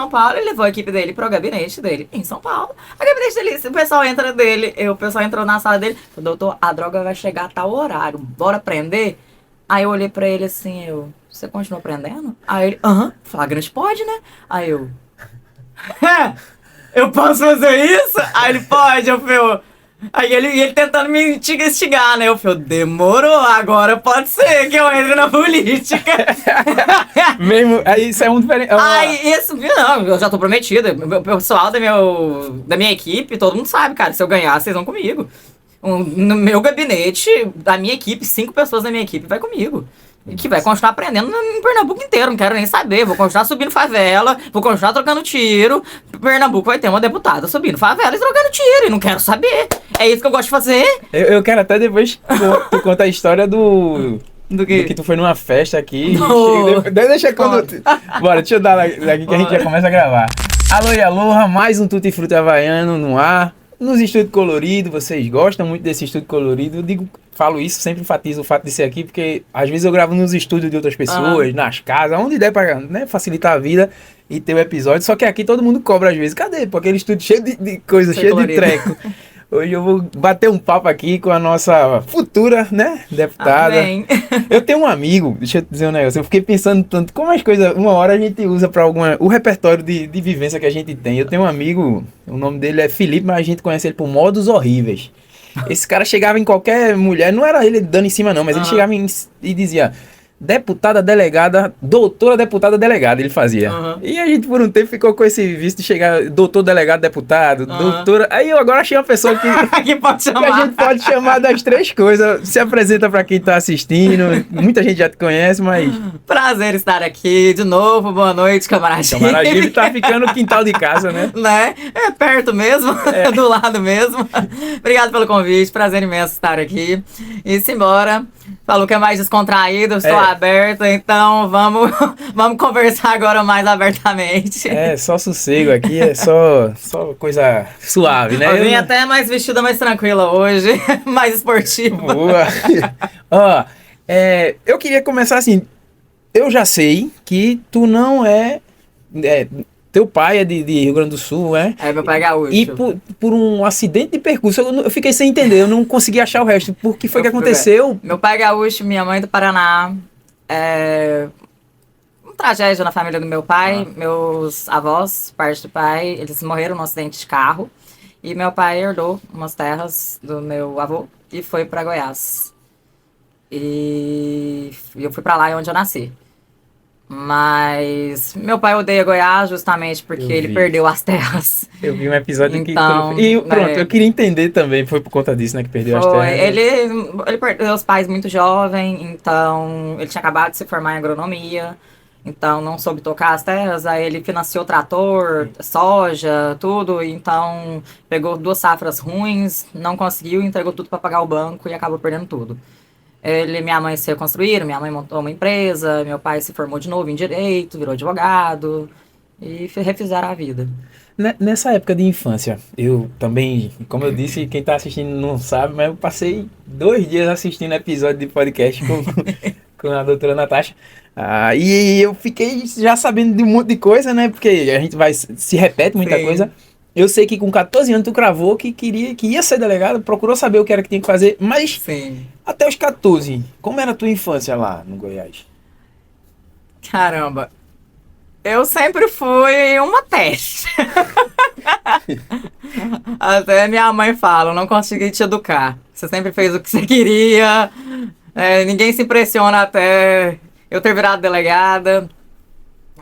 São Paulo, ele levou a equipe dele pro gabinete dele em São Paulo. A gabinete dele, o pessoal entra dele, o pessoal entrou na sala dele, falou, doutor, a droga vai chegar a tal horário, bora prender? Aí eu olhei pra ele assim, você continua prendendo? Aí ele, flagrante pode, né? Aí eu posso fazer isso? Aí ele, pode, eu falei, aí ele tentando me instigar, né? Eu falei, demorou, agora pode ser que eu entre na política. Mesmo, aí isso é um diferente. Aí, isso, não, eu já tô prometida. O pessoal da minha equipe, todo mundo sabe, cara, se eu ganhar, vocês vão comigo. No meu gabinete, da minha equipe, 5 pessoas da minha equipe vai comigo. Que vai continuar aprendendo em Pernambuco inteiro, não quero nem saber. Vou continuar subindo favela, vou continuar trocando tiro. Pernambuco vai ter uma deputada subindo favela e trocando tiro, e não quero saber. É isso que eu gosto de fazer. Eu quero até depois tu conta a história do que tu foi numa festa aqui. Deixa quando. Bora, deixa eu dar daqui que a gente já começa a gravar. Alô e aloha, mais um Tutti Frutti Havaiano no ar. Nos estúdios coloridos, vocês gostam muito desse estúdio colorido. Eu falo isso, sempre enfatizo o fato de ser aqui, porque às vezes eu gravo nos estúdios de outras pessoas, nas casas, onde der pra, né, facilitar a vida e ter o episódio. Só que aqui todo mundo cobra às vezes. Cadê? Porque aquele estúdio cheio de coisa, cheio colorido. De treco. Hoje eu vou bater um papo aqui com a nossa futura, né, deputada. Amém. Eu tenho um amigo, deixa eu te dizer um negócio, eu fiquei pensando tanto, como as coisas, uma hora a gente usa pra o repertório de vivência que a gente tem. Eu tenho um amigo, o nome dele é Felipe, mas a gente conhece ele por Modos Horríveis. Esse cara chegava em qualquer mulher, não era ele dando em cima não, mas ele chegava e dizia... Deputada, delegada, doutora, deputada, delegada, ele fazia. E a gente por um tempo ficou com esse vício de chegar, doutor, delegado, deputado, doutora. Aí eu agora achei uma pessoa que, que pode chamar. Que a gente pode chamar das 3 coisas. Se apresenta pra quem tá assistindo, muita gente já te conhece, mas... Prazer estar aqui de novo, boa noite, camaradinho. Camaradinho tá ficando no quintal de casa, né? Né? É perto mesmo, do lado mesmo. Obrigado pelo convite, prazer imenso estar aqui. E simbora. Falou que é mais descontraído, estou aberta, então vamos conversar agora mais abertamente. Só sossego aqui, é só coisa suave, né? Eu vim até mais vestida, mais tranquila hoje, mais esportiva. Boa! Ó, eu queria começar assim, eu já sei que tu não teu pai é de Rio Grande do Sul, né? Meu pai é gaúcho. E por um acidente de percurso, eu fiquei sem entender, eu não consegui achar o resto. Por que foi que aconteceu? Meu pai é gaúcho, minha mãe do Paraná. Uma tragédia na família do meu pai. Meus avós, parte do pai, eles morreram num acidente de carro. E meu pai herdou umas terras do meu avô e foi pra Goiás. E eu fui pra lá, onde eu nasci. Mas meu pai odeia Goiás justamente porque ele perdeu as terras. Eu vi um episódio então, que... E pronto, eu queria entender também, foi por conta disso, né, que perdeu as terras. Ele perdeu os pais muito jovem, então ele tinha acabado de se formar em agronomia, então não soube tocar as terras, aí ele financiou trator, soja, tudo, então pegou 2 safras ruins, não conseguiu, entregou tudo para pagar o banco e acabou perdendo tudo. Minha mãe se reconstruíram, minha mãe montou uma empresa, meu pai se formou de novo em direito, virou advogado e refizeram a vida. Nessa época de infância, eu também, como eu disse, quem tá assistindo não sabe, mas eu passei 2 dias assistindo episódio de podcast com a doutora Natasha. E eu fiquei já sabendo de um monte de coisa, né? Porque a gente se repete muita coisa. Eu sei que com 14 anos tu cravou que ia ser delegado, procurou saber o que era que tinha que fazer, mas até os 14, como era a tua infância lá no Goiás? Caramba, eu sempre fui uma peste. Até minha mãe fala, eu não consegui te educar. Você sempre fez o que você queria, ninguém se impressiona até eu ter virado delegada.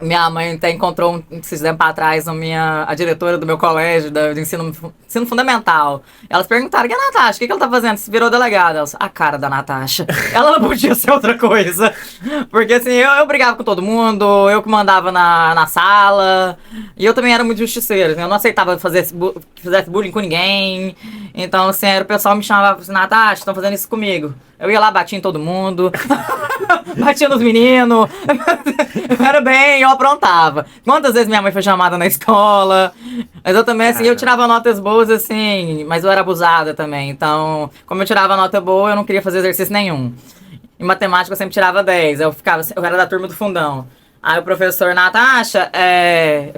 Minha mãe até encontrou, esses tempos atrás, a diretora do meu colégio de ensino fundamental. Elas perguntaram, e a Natasha, o que ela tá fazendo? Se virou delegada. Elas, a cara da Natasha. Ela não podia ser outra coisa. Porque assim, eu brigava com todo mundo, eu que mandava na sala. E eu também era muito justiceira. Eu não aceitava que fizesse bullying com ninguém. Então, assim, o pessoal me chamava assim, Natasha, estão fazendo isso comigo. Eu ia lá, batia em todo mundo, batia nos meninos, eu aprontava. Quantas vezes minha mãe foi chamada na escola, mas eu também, assim, eu tirava notas boas, assim, mas eu era abusada também. Então, como eu tirava nota boa, eu não queria fazer exercício nenhum. Em matemática eu sempre tirava 10, eu era da turma do fundão. Aí o professor, Natasha,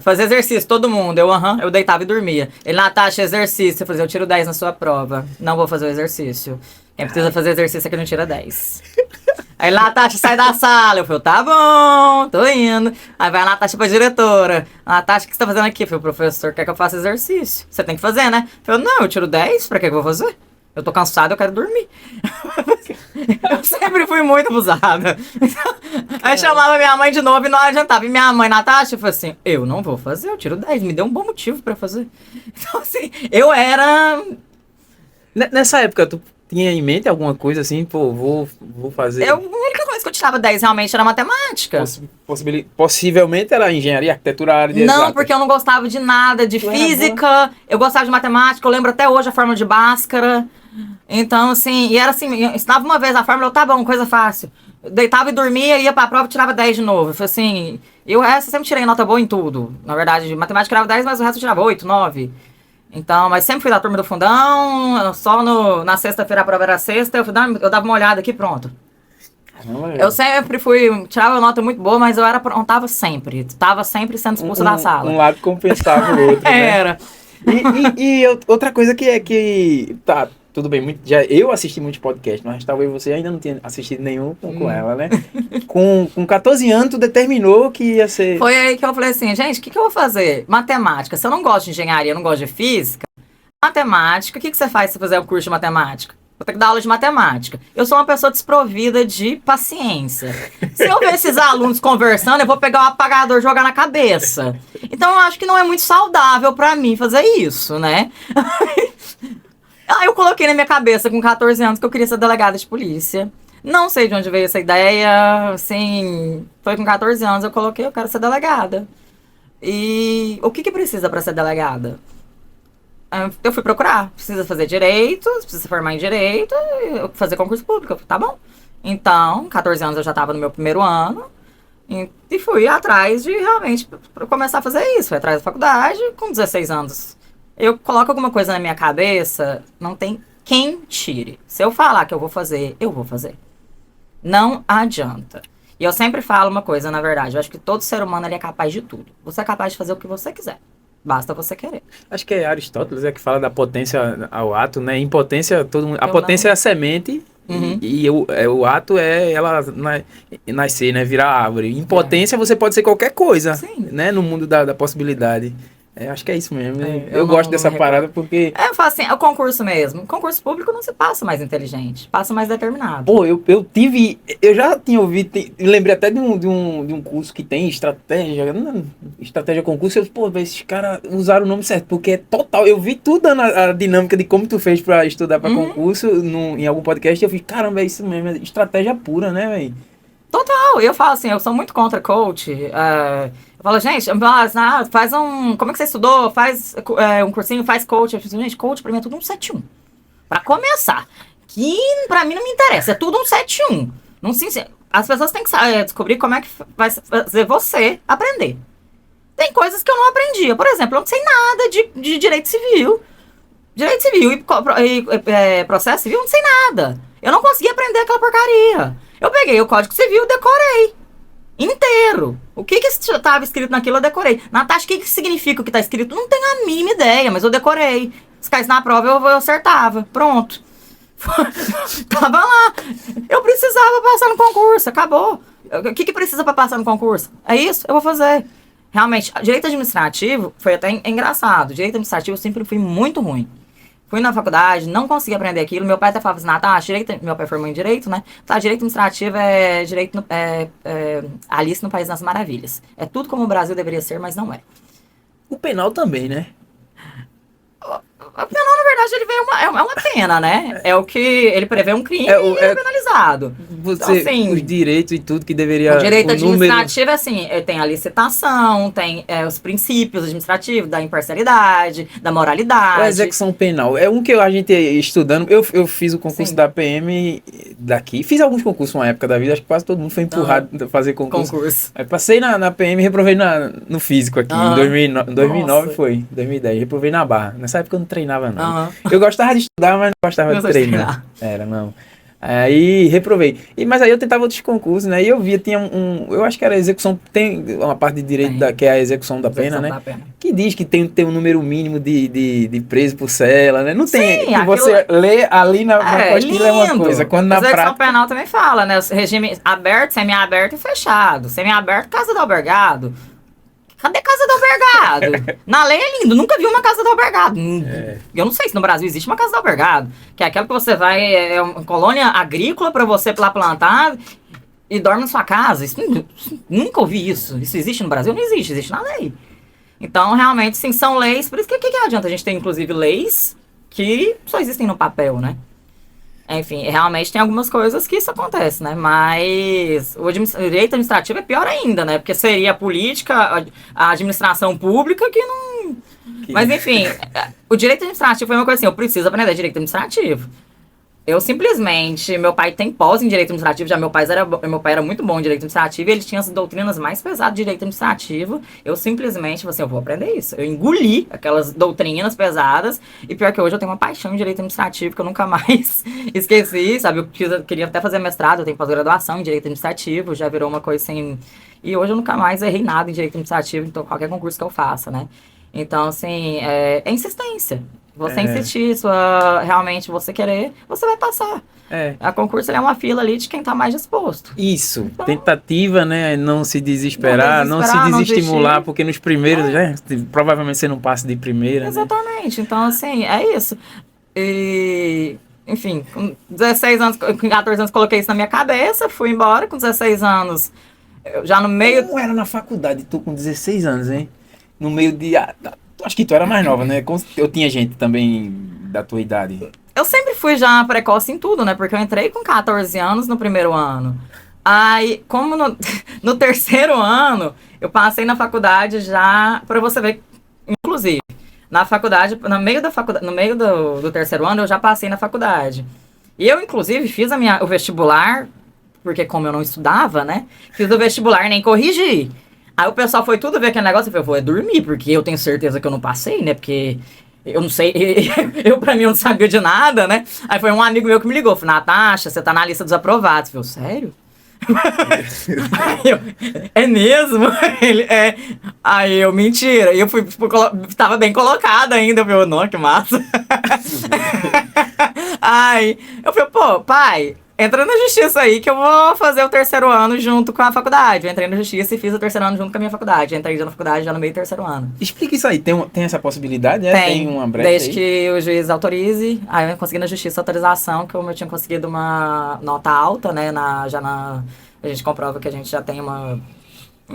fazia exercício, todo mundo. Eu deitava e dormia. Ele, Natasha, exercício. Eu falei, eu tiro 10 na sua prova. Não vou fazer o exercício. Quem precisa fazer exercício é que não tira 10. Aí, Natasha, sai da sala. Eu falei, tá bom, tô indo. Aí vai a Natasha pra diretora. Natasha, o que você tá fazendo aqui? Eu falei, o professor quer que eu faça exercício. Você tem que fazer, né? Eu falei, não, eu tiro 10, pra que eu vou fazer? Eu tô cansada, eu quero dormir. Eu sempre fui muito abusada. Aí chamava minha mãe de novo e não adiantava. E minha mãe, Natasha, falou assim, eu não vou fazer, eu tiro 10. Me deu um bom motivo pra fazer. Então, assim, eu era... Nessa época, tu tinha em mente alguma coisa assim, pô, vou fazer... A única coisa que eu tirava 10 realmente era matemática. Possivelmente era engenharia, arquitetura, área de Não, exatas. porque eu não gostava de nada, de física. Eu gostava de matemática, eu lembro até hoje a fórmula de Bhaskara. Então, assim, e era assim, eu ensinava uma vez a fórmula, eu, tá bom, coisa fácil. Eu deitava e dormia, ia pra prova e tirava 10 de novo. Eu falei assim, e o resto eu sempre tirei nota boa em tudo. Na verdade, matemática eu tirava 10, mas o resto eu tirava 8, 9. Então, mas sempre fui da turma do fundão, só na sexta-feira a prova era sexta, eu dava uma olhada aqui, pronto. Caramba, Eu sempre tirava uma nota muito boa, mas eu aprontava sempre. Tava sempre sendo expulsa da sala. Um lado compensava o outro, né? Era. E outra coisa que tá, tudo bem, eu assisti muitos podcasts, mas talvez você ainda não tenha assistido nenhum com ela, né? Com 14 anos, tu determinou que ia ser... Foi aí que eu falei assim, gente, o que eu vou fazer? Matemática. Se eu não gosto de engenharia, eu não gosto de física, matemática, o que você faz se você fizer um curso de matemática? Vou ter que dar aula de matemática. Eu sou uma pessoa desprovida de paciência. Se eu ver esses alunos conversando, eu vou pegar o apagador e jogar na cabeça. Então, eu acho que não é muito saudável pra mim fazer isso, né? Aí eu coloquei na minha cabeça, com 14 anos, que eu queria ser delegada de polícia. Não sei de onde veio essa ideia, assim... Foi com 14 anos, eu coloquei, eu quero ser delegada. E o que precisa pra ser delegada? Eu fui procurar, precisa fazer direito, precisa se formar em direito, fazer concurso público, tá bom. Então, 14 anos eu já estava no meu primeiro ano, e fui atrás de realmente começar a fazer isso, fui atrás da faculdade com 16 anos. Eu coloco alguma coisa na minha cabeça, não tem quem tire. Se eu falar que eu vou fazer, eu vou fazer. Não adianta. E eu sempre falo uma coisa, na verdade, eu acho que todo ser humano ele é capaz de tudo. Você é capaz de fazer o que você quiser. Basta você querer. Acho que é Aristóteles que fala da potência ao ato, né? Impotência, a potência é a semente e o ato é ela nascer, né? Virar árvore. Impotência você pode ser qualquer coisa, sim, né? No mundo da possibilidade. Acho que é isso mesmo. Eu gosto dessa parada porque... Eu falo assim, é o concurso mesmo. Concurso público não se passa mais inteligente, passa mais determinado. Pô, eu já tinha ouvido, lembrei até de um curso que tem estratégia concurso, pô, esses caras usaram o nome certo, porque é total, eu vi tudo a dinâmica de como tu fez pra estudar pra concurso em algum podcast, e eu fiz, caramba, é isso mesmo, é estratégia pura, né, velho? Total, eu falo assim, eu sou muito contra coach, eu falo, gente, faz como é que você estudou? Faz um cursinho, faz coach. Eu falo, gente, coach pra mim é tudo um 7-1. Pra começar. Que pra mim não me interessa, é tudo um 7-1. Não se, as pessoas têm que descobrir como é que vai fazer você aprender. Tem coisas que eu não aprendia. Por exemplo, eu não sei nada de direito civil. Direito civil e processo civil, eu não sei nada. Eu não consegui aprender aquela porcaria. Eu peguei o Código Civil e decorei. Inteiro. O que estava escrito naquilo eu decorei. Natasha, o que significa o que está escrito? Não tenho a mínima ideia, mas eu decorei. Se caísse na prova, eu acertava. Pronto. Tava lá. Eu precisava passar no concurso, acabou. O que precisa para passar no concurso? É isso? Eu vou fazer. Realmente, direito administrativo foi até engraçado. Direito administrativo eu sempre fui muito ruim. Fui na faculdade, não consegui aprender aquilo. Meu pai até falava assim, Natasha, meu pai formou em direito, né? Tá, direito administrativo é direito Alice no País das Maravilhas. É tudo como o Brasil deveria ser, mas não é. O penal também, né? O penal, na verdade, ele veio é uma pena, né? É o que ele prevê um crime e é penalizado. Você, então, assim, os direitos e tudo que deveria... O direito administrativo, assim, tem a licitação, tem os princípios administrativos da imparcialidade, da moralidade. A execução penal. É um que a gente estudando... Eu fiz o concurso da PM daqui. Fiz alguns concursos uma época da vida. Acho que quase todo mundo foi empurrado a fazer concurso. Aí passei na PM e reprovei no físico aqui. Em 2009 foi. 2010. Reprovei na Barra. Nessa época eu não treinava, não. Eu gostava de estudar, mas não gostava de treinar. Não. Aí reprovei. Mas aí eu tentava outros concursos, né? E eu via, tinha eu acho que era execução, tem uma parte de direito que é a execução da pena, né? Que diz que tem que ter um número mínimo de preso por cela, né? Não tem. Sim, que você lê ali na apostila é uma coisa. Quando na prática. A execução prática... penal também fala, né? Regime aberto, semi-aberto e fechado. Semi-aberto, casa do albergado. Cadê casa do albergado? Na lei é lindo, nunca vi uma casa do albergado. Eu não sei se no Brasil existe uma casa do albergado, que é aquela que você vai, é uma colônia agrícola pra você lá plantar e dorme na sua casa. Nunca ouvi isso. Isso existe no Brasil? Não existe, existe na lei. Então, realmente, sim, são leis. Por isso que adianta? A gente tem, inclusive, leis que só existem no papel, né? Enfim, realmente tem algumas coisas que isso acontece, né? Mas o direito administrativo é pior ainda, né? Porque seria a política, a administração pública que não... Mas, enfim, o direito administrativo foi uma coisa assim, eu preciso aprender direito administrativo. Eu simplesmente, meu pai tem pós em direito administrativo, já meu pai era muito bom em direito administrativo, e ele tinha as doutrinas mais pesadas de direito administrativo. Eu simplesmente, assim, eu vou aprender isso. Eu engoli aquelas doutrinas pesadas, e pior que hoje eu tenho uma paixão em direito administrativo que eu nunca mais esqueci, sabe? Eu queria até fazer mestrado, eu tenho pós-graduação em direito administrativo, já virou uma coisa assim... E hoje eu nunca mais errei nada em direito administrativo, então qualquer concurso que eu faça, né? Então, assim, é insistência. Você insistir, realmente você querer, você vai passar. A concurso é uma fila ali de quem tá mais disposto. Isso, então, tentativa, né? Não se desesperar, não se desestimular, porque nos primeiros, né? Provavelmente você não passa de primeira. Exatamente, né? Então assim, é isso. E, enfim, com 16 anos, com 14 anos coloquei isso na minha cabeça, fui embora com 16 anos, já no meio... Como era na faculdade, tu com 16 anos, hein? No meio de... Acho que tu era mais nova, né? Eu tinha gente também da tua idade. Eu sempre fui já precoce em tudo, né? Porque eu entrei com 14 anos no primeiro ano. Aí, como no terceiro ano, eu passei na faculdade já, pra você ver, inclusive, na faculdade, no meio do terceiro ano, eu já passei na faculdade. E eu, inclusive, fiz o vestibular, porque como eu não estudava, né? Fiz o vestibular, nem corrigi. Aí o pessoal foi tudo ver aquele negócio e falou, vou dormir, porque eu tenho certeza que eu não passei, né? Porque eu não sei, pra mim eu não sabia de nada, né? Aí foi um amigo meu que me ligou, falou, Natasha, você tá na lista dos aprovados. Eu falei, sério? É mesmo? Aí eu, mentira. E eu fui, tava bem colocada ainda. Eu falei, não, que massa. Aí eu falei, pô, pai, entra na justiça aí que eu vou fazer o terceiro ano junto com a faculdade. Eu entrei na justiça e fiz o terceiro ano junto com a minha faculdade. Entrei já na faculdade já no meio do terceiro ano. Explica isso aí, tem essa possibilidade? Tem uma brecha desde aí? que o juiz autorize. Aí eu consegui na justiça autorização, que eu tinha conseguido uma nota alta, né? A gente comprova que a gente já tem um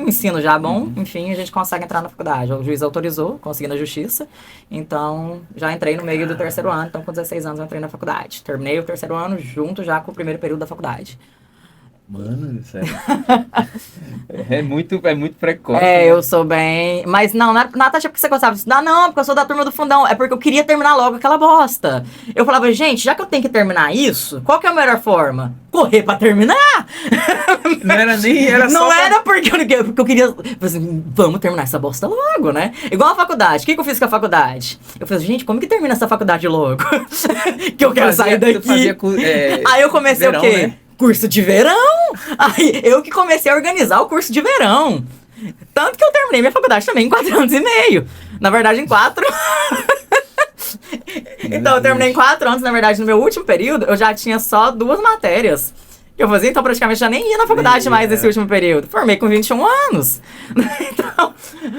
ensino já bom, enfim, a gente consegue entrar na faculdade. O juiz autorizou, consegui na justiça, então já entrei no meio do terceiro ano, então com 16 anos eu entrei na faculdade. Terminei o terceiro ano junto já com o primeiro período da faculdade. Mano, sério. é muito precoce. Eu sou bem... Mas não, Natasha, porque você gostava de estudar? Não, porque eu sou da turma do fundão. É porque eu queria terminar logo aquela bosta. Eu falava, gente, já que eu tenho que terminar isso, qual que é a melhor forma? Correr pra terminar? Não era nem... Era não era porque eu queria... Assim, vamos terminar essa bosta logo, né? Igual a faculdade. O que eu fiz com a faculdade? Eu falei, gente, como que termina essa faculdade logo? Que eu quero sair daqui. Aí eu comecei verão, o quê? Né? Curso de verão! Aí eu que comecei a organizar o curso de verão. Tanto que eu terminei minha faculdade também em 4 anos e meio. Na verdade, em 4. Então, eu terminei em 4 anos. Na verdade, no meu último período, eu já tinha só 2 matérias que eu fazia, então praticamente já nem ia na faculdade mais nesse último período. Formei com 21 anos. Então,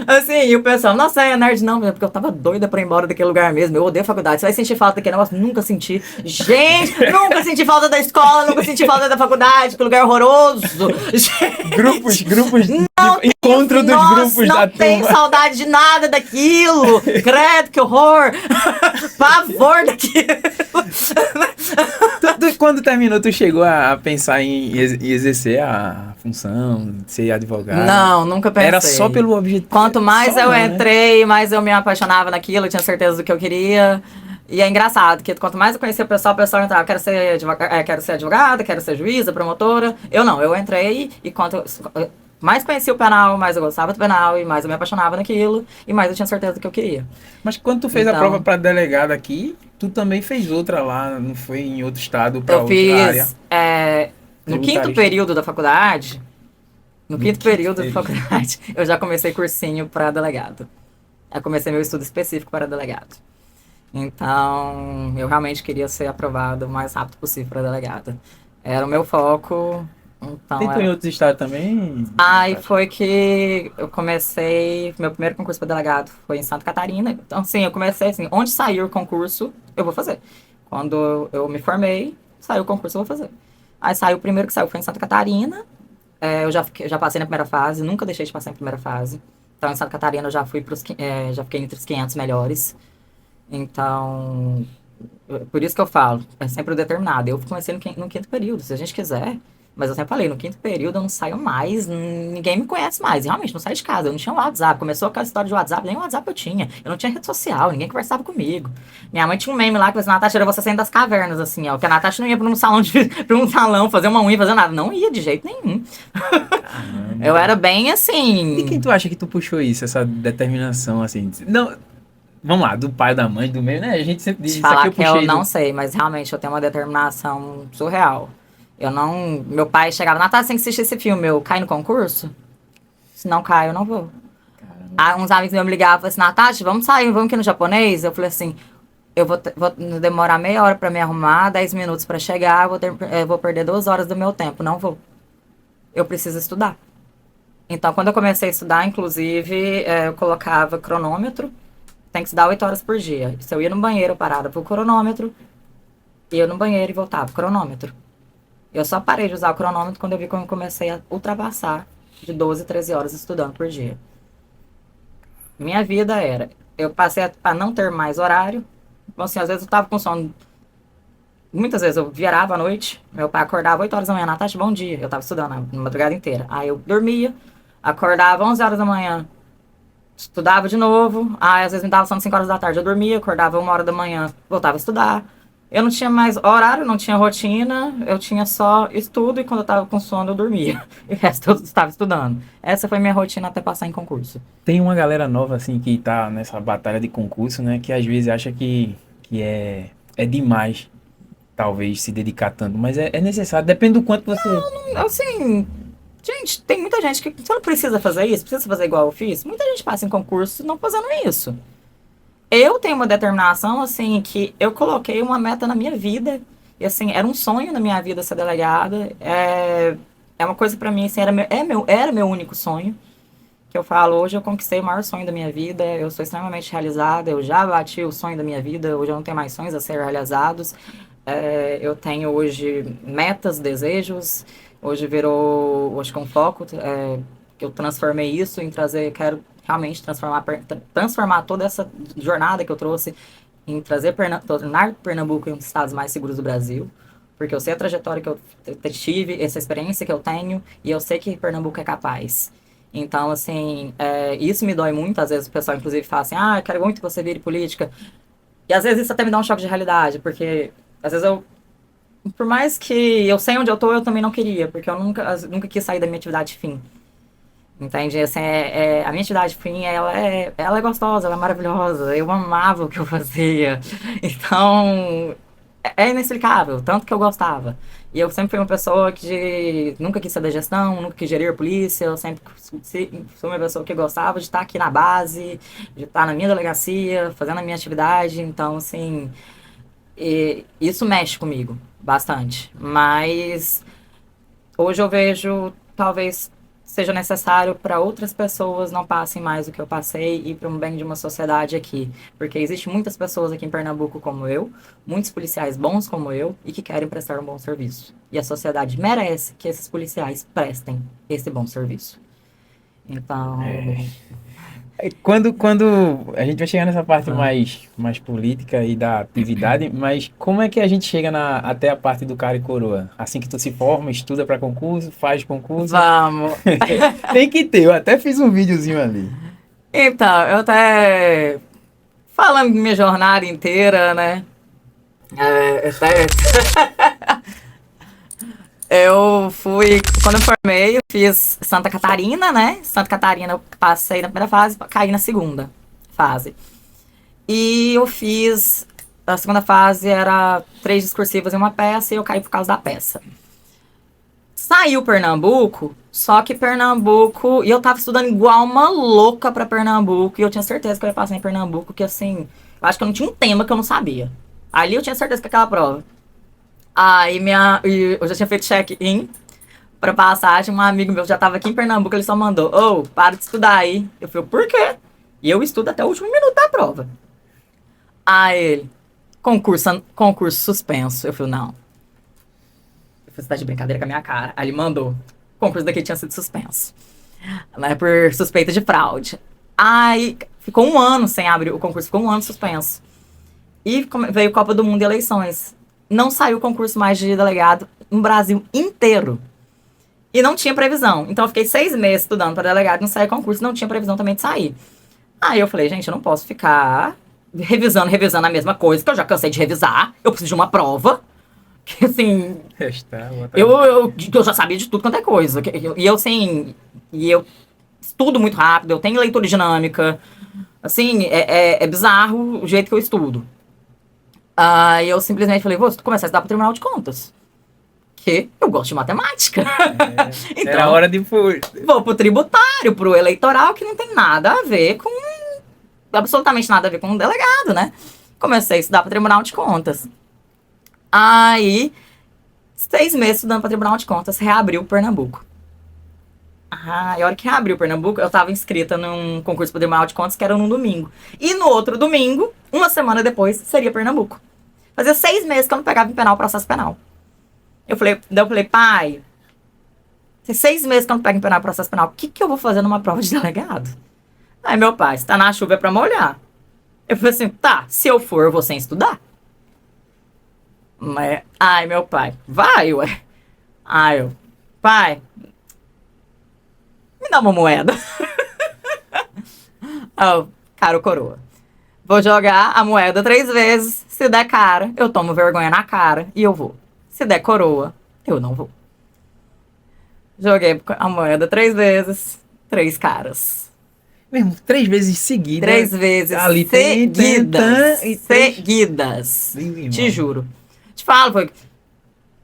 assim, e o pessoal, nossa, é nerd não, porque eu tava doida pra ir embora daquele lugar mesmo. Eu odeio a faculdade. Você vai sentir falta daquele negócio? Nunca senti. Gente, nunca senti falta da escola, nunca senti falta da faculdade, que lugar horroroso. Grupos encontro dos grupos da turma. Não tenho saudade de nada daquilo. Credo, que horror. Pavor daquilo. Quando terminou, tu chegou a pensar em exercer a função, de ser advogado? Não, nunca pensei. Era só pelo objetivo? Quanto mais eu entrei, mais eu me apaixonava naquilo, eu tinha certeza do que eu queria. E é engraçado, que quanto mais eu conhecia o pessoal entrava, quero ser advogada, quero ser juíza, promotora. Eu entrei e quanto mais conhecia o penal, mais eu gostava do penal, e mais eu me apaixonava naquilo, e mais eu tinha certeza do que eu queria. Mas quando tu fez a prova pra delegada aqui, tu também fez outra lá, não foi em outro estado, pra Eu outra área? fiz no quinto Tributarista. período da faculdade. No No quinto quinto período da período. faculdade, eu já comecei cursinho para delegado. Eu comecei meu estudo específico para delegado. Então, eu realmente queria ser aprovado o mais rápido possível para delegado. Era o meu foco. Então, Tentou em era. outros estados também, Aí Natasha? foi que eu comecei. Meu primeiro concurso para delegado foi em Santa Catarina. Então, sim, eu comecei assim: onde sair o concurso, eu vou fazer. Quando eu me formei, saiu o concurso, eu vou fazer. Aí saiu o primeiro que saiu foi em Santa Catarina. Eu já passei na primeira fase, nunca deixei de passar em primeira fase. Então, em Santa Catarina, eu já fui já fiquei entre os 500 melhores. Então, por isso que eu falo, é sempre o determinado. Eu comecei no quinto período, se a gente quiser. Mas eu sempre falei, no quinto período eu não saio mais, ninguém me conhece mais. E realmente, não saio de casa, eu não tinha WhatsApp. Começou aquela história de WhatsApp, nem WhatsApp eu tinha. Eu não tinha rede social, ninguém conversava comigo. Minha mãe tinha um meme lá que falou assim, Natasha, era você saindo das cavernas, assim, ó. Porque a Natasha não ia pra um salão, pra um salão fazer uma unha, fazer nada. Não ia de jeito nenhum. Eu Caramba. era bem De quem assim. tu acha que tu puxou isso, essa determinação, assim? Não, vamos lá, do pai, da mãe, do meio, né? A gente sempre diz, Te isso aqui falar eu que eu puxei não do... sei, mas realmente eu tenho uma determinação surreal. Eu não. Meu pai chegava, Natália, tem que assistir esse filme. Eu caio no concurso? Se não caio, eu não vou. Caramba. Aí uns amigos meus me ligavam e falaram assim, Natasha, vamos sair, vamos aqui no japonês? Eu falei assim, vou demorar meia hora pra me arrumar, 10 minutos pra chegar, vou perder 2 horas do meu tempo. Não vou. Eu preciso estudar. Então, quando eu comecei a estudar, inclusive, eu colocava cronômetro. Tem que estudar 8 horas por dia. Se eu ia no banheiro, eu parava pro cronômetro, ia no banheiro e voltava, cronômetro. Eu só parei de usar o cronômetro quando eu vi que eu comecei a ultrapassar de 12, 13 horas estudando por dia. Minha vida era, eu passei a não ter mais horário. Então, assim, às vezes eu tava com sono. Muitas vezes eu virava à noite, meu pai acordava 8 horas da manhã, Natasha, bom dia. Eu tava estudando a madrugada inteira. Aí eu dormia, acordava 11 horas da manhã, estudava de novo. Aí às vezes me dava sono 5 horas da tarde, eu dormia, acordava 1 hora da manhã, voltava a estudar. Eu não tinha mais horário, não tinha rotina, eu tinha só estudo e quando eu tava com sono eu dormia. E o resto eu estava estudando. Essa foi minha rotina até passar em concurso. Tem uma galera nova, assim, que tá nessa batalha de concurso, né? Que às vezes acha que é demais, talvez, se dedicar tanto. Mas é necessário, depende do quanto você... Assim, gente, tem muita gente que você não precisa fazer isso, precisa fazer igual eu fiz. Muita gente passa em concurso não fazendo isso. Eu tenho uma determinação, assim, que eu coloquei uma meta na minha vida. E, assim, era um sonho na minha vida ser delegada. É uma coisa pra mim, assim, era meu único sonho. Que eu falo, hoje eu conquistei o maior sonho da minha vida. Eu sou extremamente realizada. Eu já bati o sonho da minha vida. Hoje eu não tenho mais sonhos a ser realizados. Eu tenho hoje metas, desejos. Hoje virou, hoje com foco, eu transformei isso em trazer, quero realmente transformar toda essa jornada que eu trouxe em tornar Pernambuco um dos estados mais seguros do Brasil, porque eu sei a trajetória que eu tive, essa experiência que eu tenho, e eu sei que Pernambuco é capaz. Então, assim, isso me dói muito, às vezes o pessoal inclusive fala assim, eu quero muito que você vire política, e às vezes isso até me dá um choque de realidade, porque às vezes por mais que eu sei onde eu tô, eu também não queria, porque eu nunca quis sair da minha atividade fim. Entende? Assim, a minha atividade fim, ela é gostosa, ela é maravilhosa. Eu amava o que eu fazia. Então, é inexplicável, tanto que eu gostava. E eu sempre fui uma pessoa que nunca quis saber gestão, nunca quis gerir polícia. Eu sempre fui uma pessoa que gostava de estar aqui na base, de estar na minha delegacia, fazendo a minha atividade. Então, assim, isso mexe comigo bastante. Mas hoje eu vejo, talvez seja necessário para outras pessoas não passem mais o que eu passei e para um bem de uma sociedade aqui. Porque existe muitas pessoas aqui em Pernambuco como eu, muitos policiais bons como eu e que querem prestar um bom serviço. E a sociedade merece que esses policiais prestem esse bom serviço. Então, Quando a gente vai chegar nessa parte mais política e da atividade, mas como é que a gente chega até a parte do cara e coroa? Assim que tu se forma, estuda para concurso, faz concurso, vamos. tem que ter. Eu até fiz um videozinho ali. Então, eu até falando de minha jornada inteira, né? Eu fui, quando eu formei, eu fiz Santa Catarina, né? Santa Catarina eu passei na primeira fase, caí na segunda fase. E eu fiz a segunda fase era 3 discursivas e uma peça, e eu caí por causa da peça. Saiu Pernambuco, só que Pernambuco... E eu tava estudando igual uma louca pra Pernambuco, e eu tinha certeza que eu ia passar em Pernambuco, que assim... Eu acho que eu não tinha um tema que eu não sabia. Ali eu tinha certeza que aquela prova. Aí eu já tinha feito check-in pra passagem, um amigo meu já tava aqui em Pernambuco, ele só mandou, para de estudar aí. Eu falei, por quê? E eu estudo até o último minuto da prova. Aí ele, concurso suspenso. Eu falei, não. Eu falei, você tá de brincadeira com a minha cara. Aí ele mandou, o concurso daqui tinha sido suspenso. Né, por suspeita de fraude. Aí ficou um ano sem abrir, o concurso ficou um ano suspenso. E veio Copa do Mundo e eleições. Não saiu o concurso mais de delegado no Brasil inteiro. E não tinha previsão. Então eu fiquei 6 meses estudando para delegado, não saiu concurso, não tinha previsão também de sair. Aí eu falei, gente, eu não posso ficar revisando a mesma coisa, que eu já cansei de revisar. Eu preciso de uma prova. Que assim. Eu já sabia de tudo quanto é coisa. E eu, assim. E eu estudo muito rápido, eu tenho leitura dinâmica. Assim, é bizarro o jeito que eu estudo. Aí eu simplesmente falei, vou começar a estudar para o Tribunal de Contas. Que eu gosto de matemática. Então, era hora de vou pro tributário, pro eleitoral, que não tem nada a ver com... Absolutamente nada a ver com um delegado, né? Comecei a estudar para o Tribunal de Contas. Aí, 6 meses estudando para o Tribunal de Contas, reabriu Pernambuco. E a hora que reabriu Pernambuco, eu estava inscrita num concurso para o Tribunal de Contas, que era num domingo. E no outro domingo, uma semana depois, seria Pernambuco. Fazia 6 meses que eu não pegava em penal, processo penal. Eu falei, pai, tem 6 meses que eu não pego em penal, processo penal, o que eu vou fazer numa prova de delegado? Aí meu pai, se tá na chuva é pra molhar. Eu falei assim, tá, se eu for, eu vou sem estudar. Ai, meu pai, vai, ué. Aí eu, pai, me dá uma moeda. Cara ou coroa. Vou jogar a moeda 3 vezes, se der cara, eu tomo vergonha na cara e eu vou. Se der coroa, eu não vou. Joguei a moeda 3 vezes, 3 caras. Mesmo, 3 vezes seguidas. 3 vezes ali seguidas. Seguidas. Te juro. Te falo, foi...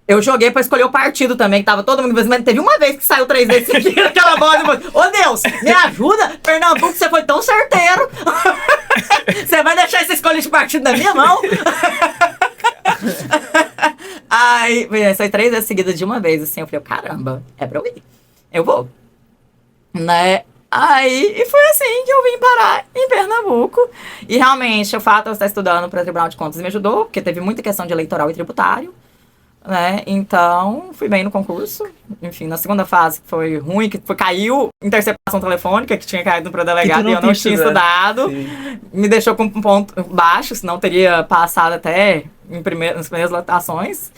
Eu joguei pra escolher o partido também, que tava todo mundo... Mas teve uma vez que saiu 3 vezes seguidas, aquela bola. Ô Deus, me ajuda? Pernambuco, você foi tão certeiro. Você vai deixar essa escolha de partido na minha mão? Aí, saiu 3 vezes seguidas de uma vez, assim, eu falei, caramba, é pra eu ir. Eu vou. Né? Aí, e foi assim que eu vim parar em Pernambuco. E realmente, o fato de eu estar estudando para o Tribunal de Contas me ajudou, porque teve muita questão de eleitoral e tributário, né? Então, fui bem no concurso. Enfim, na segunda fase foi ruim, caiu interceptação telefônica, que tinha caído para delegado e eu não tinha estudado. Sim. Me deixou com um ponto baixo, senão teria passado até nas primeiras lotações,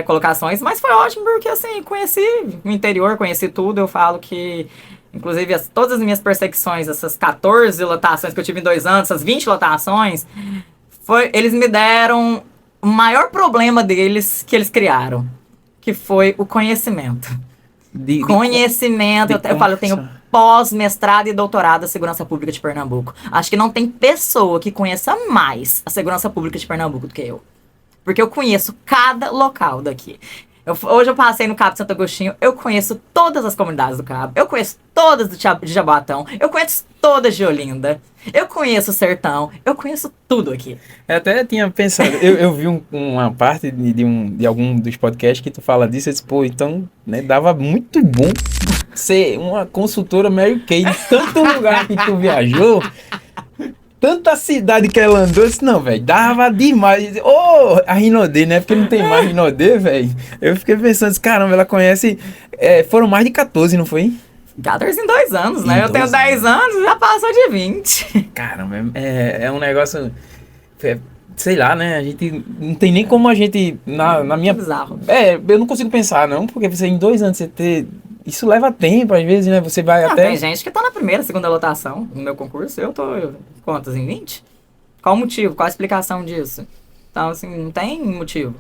colocações. Mas foi ótimo, porque assim, conheci o interior, conheci tudo. Eu falo que... Inclusive, todas as minhas perseguições, essas 14 lotações que eu tive em 2 anos, essas 20 lotações, eles me deram o maior problema deles que eles criaram, que foi o conhecimento. Conhecimento. Eu tenho pós-mestrado e doutorado em Segurança Pública de Pernambuco. Acho que não tem pessoa que conheça mais a Segurança Pública de Pernambuco do que eu. Porque eu conheço cada local daqui. Hoje eu passei no Cabo de Santo Agostinho, eu conheço todas as comunidades do Cabo, eu conheço todas de Jaboatão, eu conheço todas de Olinda, eu conheço o Sertão, eu conheço tudo aqui. Eu até tinha pensado, eu vi uma parte de algum dos podcasts que tu fala disso, eu disse, pô, então, né, dava muito bom ser uma consultora Mary Kay de tanto lugar que tu viajou. Tanta cidade que ela andou, eu disse, não, velho, dava demais. A Rinodê, né? Porque não tem mais Rinodê, velho. Eu fiquei pensando, caramba, ela conhece... foram mais de 14, não foi? 14 em 2 anos, né? Eu tenho 10 anos, já passou de 20. Caramba, é um negócio... sei lá, né? A gente... Não tem nem como a gente... Na minha... Bizarro. Eu não consigo pensar, não. Porque você, em 2 anos, você ter... Isso leva tempo, às vezes, né? Você vai até... Tem gente que tá na primeira, segunda lotação no meu concurso. Eu tô, quantas, em 20? Qual o motivo? Qual a explicação disso? Então, assim, não tem motivo.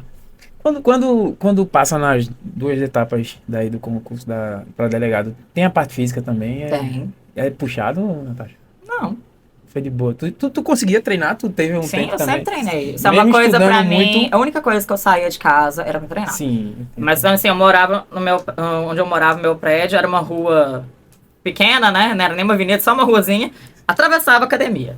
Quando passa nas 2 etapas daí do concurso para delegado, tem a parte física também? Tem. É puxado, Natasha? Não. Foi de boa. Tu conseguia treinar? Tu teve um Sim, tempo eu também? sempre treinei. Isso é Mesmo uma coisa estudando pra mim. muito- A única coisa que eu saía de casa era pra treinar. Sim. Mas assim, eu morava no meu. Onde eu morava, meu prédio, era uma rua pequena, né? Não era nem uma avenida, só uma ruazinha. Atravessava a academia.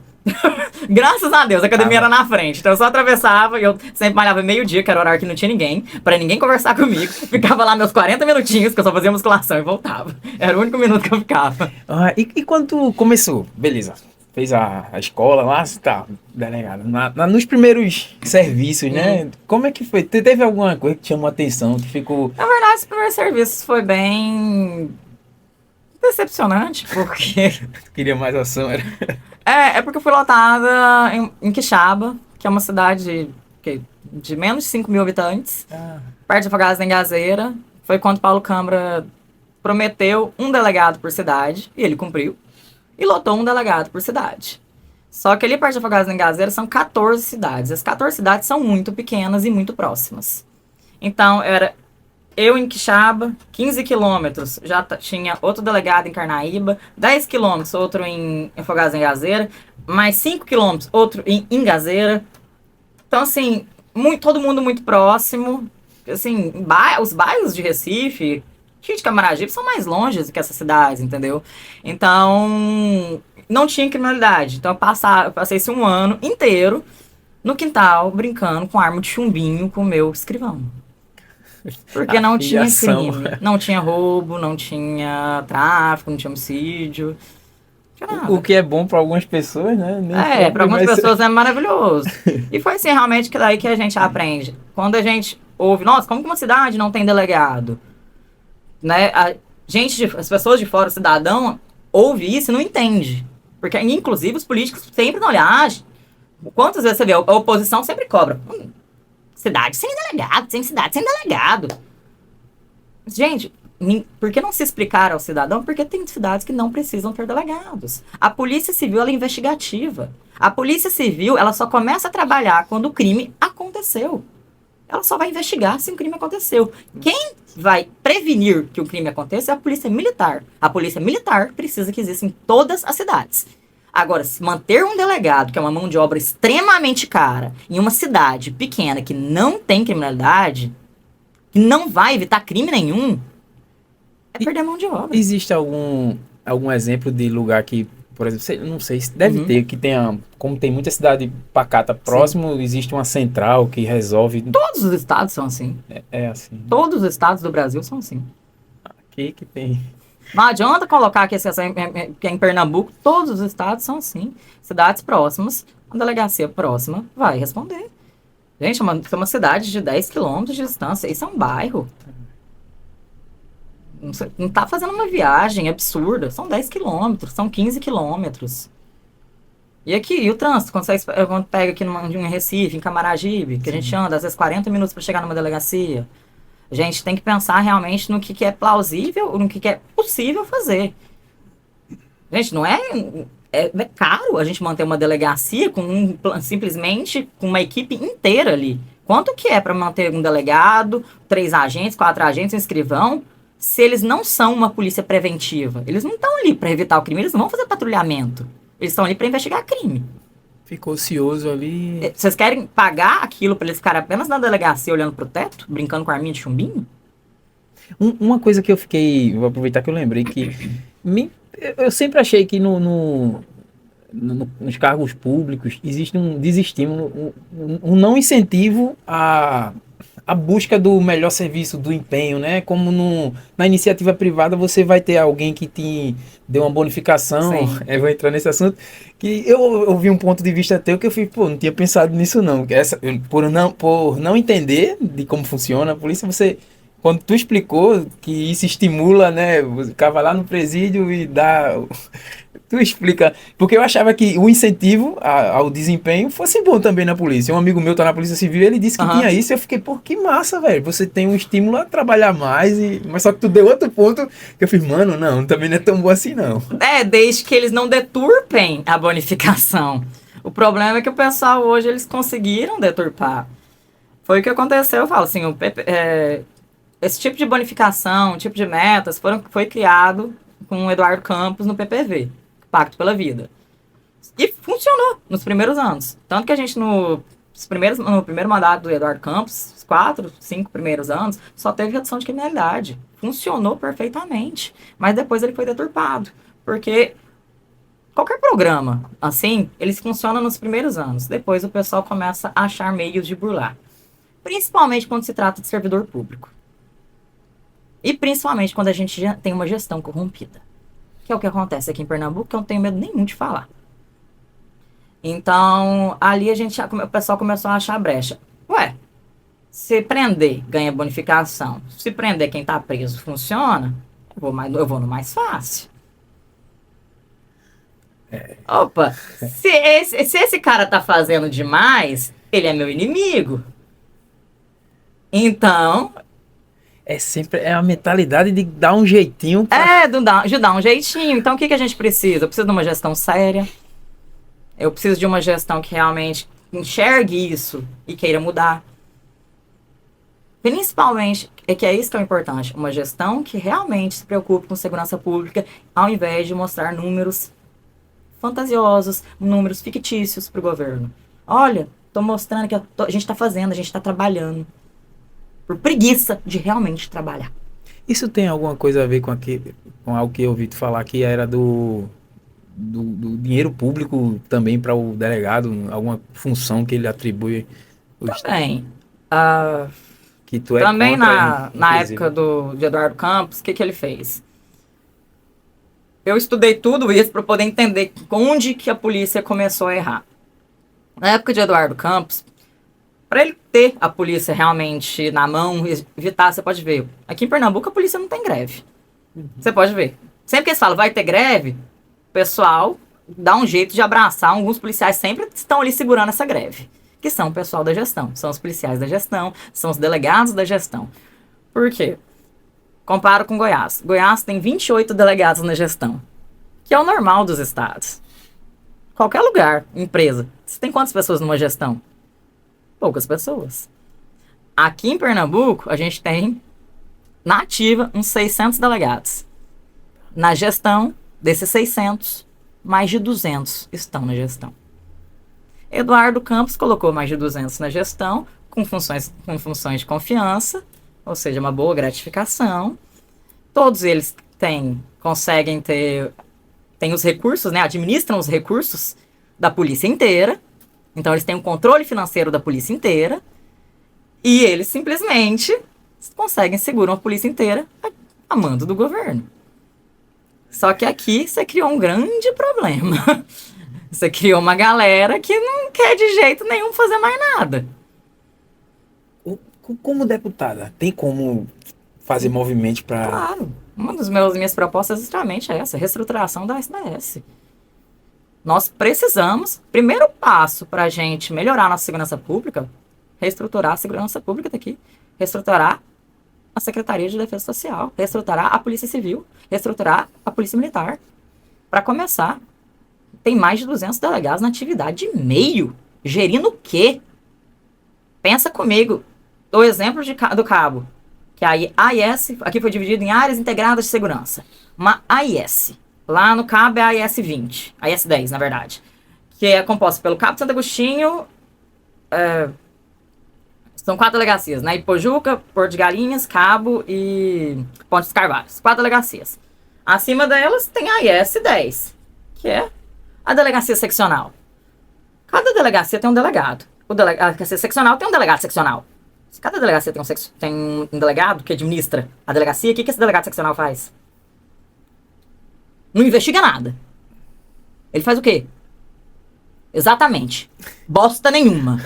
Graças a Deus, a academia era na frente. Então eu só atravessava e eu sempre malhava meio-dia, que era o horário que não tinha ninguém, pra ninguém conversar comigo. Ficava lá meus 40 minutinhos, que eu só fazia musculação e voltava. Era o único minuto que eu ficava. E quando tu começou? Beleza. Fez a escola lá, tá, delegado. Nos primeiros serviços, né? Como é que foi? Teve alguma coisa que te chamou a atenção, que ficou... Na verdade, esse primeiro serviço foi bem decepcionante, porque. Tu queria mais ação, era... É porque eu fui lotada em Quixaba, que é uma cidade de menos de 5 mil habitantes, perto de Afogados da Engazeira. Foi quando Paulo Câmara prometeu um delegado por cidade, e ele cumpriu, e lotou um delegado por cidade. Só que ali perto de Afogados da Engazeira são 14 cidades. As 14 cidades são muito pequenas e muito próximas. Então, era eu em Quixaba, 15 quilômetros, já tinha outro delegado em Carnaíba, 10 quilômetros, outro em Afogados da Engazeira, mais 5 quilômetros, outro em Engazeira. Então, assim, todo mundo muito próximo. Assim, os bairros de Recife, de Camaragibe, são mais longe do que essas cidades, entendeu? Então, não tinha criminalidade. Então, eu passei esse um ano inteiro no quintal, brincando com arma de chumbinho com o meu escrivão. Porque não tinha Afiação. crime, não tinha roubo, não tinha tráfico, não tinha homicídio. Não tinha nada. O que é bom para algumas pessoas, né? Nem sempre Para algumas vai ser- pessoas é maravilhoso. E foi assim, realmente, que daí que a gente aprende. Quando a gente ouve, nossa, como que uma cidade não tem delegado? Né? As pessoas de fora, o cidadão, ouve isso e não entende. Porque, inclusive, os políticos sempre não olham. Quantas vezes você vê? A oposição sempre cobra. Cidade sem delegado, sem cidade sem delegado. Gente, por que não se explicar ao cidadão? Porque tem cidades que não precisam ter delegados. A Polícia Civil, ela é investigativa. A Polícia Civil, ela só começa a trabalhar quando o crime aconteceu. Ela só vai investigar se um crime aconteceu. Quem vai prevenir que o crime aconteça é a Polícia Militar. A Polícia Militar precisa que exista em todas as cidades. Agora, se manter um delegado, que é uma mão de obra extremamente cara, em uma cidade pequena que não tem criminalidade, que não vai evitar crime nenhum, é perder a mão de obra. Existe algum exemplo de lugar que, por exemplo, não sei, deve ter, que tenha, como tem muita cidade pacata próximo, existe uma central que resolve... Todos os estados são assim. É assim. Todos os estados do Brasil são assim. Aqui que tem... Não adianta colocar que que é em Pernambuco, todos os estados são assim. Cidades próximas, a delegacia próxima vai responder. Gente, é uma cidade de 10 quilômetros de distância. Isso é um bairro. Não tá fazendo uma viagem absurda. São 10 quilômetros, são 15 quilômetros. E aqui, e o trânsito? Quando pega aqui em Recife, em Camaragibe, que a gente anda às vezes 40 minutos para chegar numa delegacia. A gente tem que pensar realmente no que é plausível, no que é possível fazer. Gente, não é caro a gente manter uma delegacia simplesmente com uma equipe inteira ali. Quanto que é para manter um delegado, 3 agentes, 4 agentes, um escrivão, se eles não são uma polícia preventiva? Eles não estão ali para evitar o crime, eles não vão fazer patrulhamento. Eles estão ali para investigar crime. Ficou ocioso ali. Vocês querem pagar aquilo para eles ficarem apenas na delegacia olhando pro teto, brincando com a arminha de chumbinho? Uma coisa que eu fiquei... Vou aproveitar que eu lembrei que... Eu sempre achei que nos cargos públicos existe um desestímulo, um não incentivo à busca do melhor serviço, do empenho, né? Como na iniciativa privada você vai ter alguém que te dê uma bonificação. Eu vou entrar nesse assunto, que eu ouvi um ponto de vista teu que eu fiz, não tinha pensado nisso não. Por não entender de como funciona a polícia, quando tu explicou que isso estimula, né? Você ficava lá no presídio e dá... Tu explica. Porque eu achava que o incentivo ao desempenho fosse bom também na polícia. Um amigo meu tá na Polícia Civil, ele disse que tinha isso. E eu fiquei, que massa, velho. Você tem um estímulo a trabalhar mais. Mas só que tu deu outro ponto que eu fiz, mano, não, também não é tão bom assim, não. Desde que eles não deturpem a bonificação. O problema é que o pessoal hoje, eles conseguiram deturpar. Foi o que aconteceu, eu falo assim, esse tipo de bonificação, tipo de metas, foi criado com o Eduardo Campos no PPV, Pacto pela Vida. E funcionou nos primeiros anos. Tanto que a gente, no primeiro mandato do Eduardo Campos, os 4, 5 primeiros anos, só teve redução de criminalidade. Funcionou perfeitamente. Mas depois ele foi deturpado. Porque qualquer programa, assim, eles funcionam nos primeiros anos. Depois o pessoal começa a achar meios de burlar. Principalmente quando se trata de servidor público. E principalmente quando a gente já tem uma gestão corrompida. Que é o que acontece aqui em Pernambuco, que eu não tenho medo nenhum de falar. Então, ali o pessoal começou a achar brecha. Ué, se prender, ganha bonificação. Se prender quem tá preso, funciona. Eu vou no mais fácil. Opa, se esse cara tá fazendo demais, ele é meu inimigo. Então... É a mentalidade de dar um jeitinho. De dar um jeitinho. Então, o que a gente precisa? Eu preciso de uma gestão séria. Eu preciso de uma gestão que realmente enxergue isso e queira mudar. Principalmente, que é isso que é importante, uma gestão que realmente se preocupe com segurança pública, ao invés de mostrar números fantasiosos, números fictícios para o governo. Olha, estou mostrando que a gente está fazendo, a gente está trabalhando. Por preguiça de realmente trabalhar. Isso tem alguma coisa a ver com algo que eu ouvi tu falar que era do dinheiro público também para o delegado, alguma função que ele atribui? Também. Que tu é também contra, na época de Eduardo Campos, o que ele fez? Eu estudei tudo isso para poder entender onde que a polícia começou a errar. Na época de Eduardo Campos, para ele ter a polícia realmente na mão, evitar, você pode ver. Aqui em Pernambuco a polícia não tem greve. Você pode ver. Sempre que eles falam vai ter greve, o pessoal dá um jeito de abraçar. Alguns policiais sempre estão ali segurando essa greve. Que são o pessoal da gestão. São os policiais da gestão, são os delegados da gestão. Por quê? Comparo com Goiás. Goiás tem 28 delegados na gestão, que é o normal dos estados. Qualquer lugar, empresa. Você tem quantas pessoas numa gestão? Poucas pessoas. Aqui em Pernambuco, a gente tem, na ativa, uns 600 delegados. Na gestão, desses 600, mais de 200 estão na gestão. Eduardo Campos colocou mais de 200 na gestão, com funções de confiança, ou seja, uma boa gratificação. Todos eles conseguem ter os recursos, né? Administram os recursos da polícia inteira. Então, eles têm o controle financeiro da polícia inteira e eles simplesmente seguram a polícia inteira a mando do governo. Só que aqui você criou um grande problema. Você criou uma galera que não quer de jeito nenhum fazer mais nada. Como deputada, tem como fazer movimento para... Claro. Uma das minhas propostas justamente é essa, reestruturação da SDS. Nós precisamos, primeiro passo para a gente melhorar a nossa segurança pública, reestruturar a segurança pública daqui, reestruturar a Secretaria de Defesa Social, reestruturar a Polícia Civil, reestruturar a Polícia Militar. Para começar, tem mais de 200 delegados na atividade de meio. Gerindo o quê? Pensa comigo. O exemplo do Cabo, que a AIS, aqui foi dividido em áreas integradas de segurança. Uma AIS. Lá no Cabo é a AIS 20, AIS 10, na verdade, que é composta pelo Cabo de Santo Agostinho, são 4 delegacias, né? Ipojuca, Porto de Galinhas, Cabo e Ponte dos Carvalhos. 4 delegacias. Acima delas tem a AIS 10, que é a delegacia seccional. Cada delegacia tem um delegado. A delegacia seccional tem um delegado seccional. Se cada delegacia tem um delegado que administra a delegacia, o que esse delegado seccional faz? Não investiga nada. Ele faz o quê? Exatamente. Bosta nenhuma.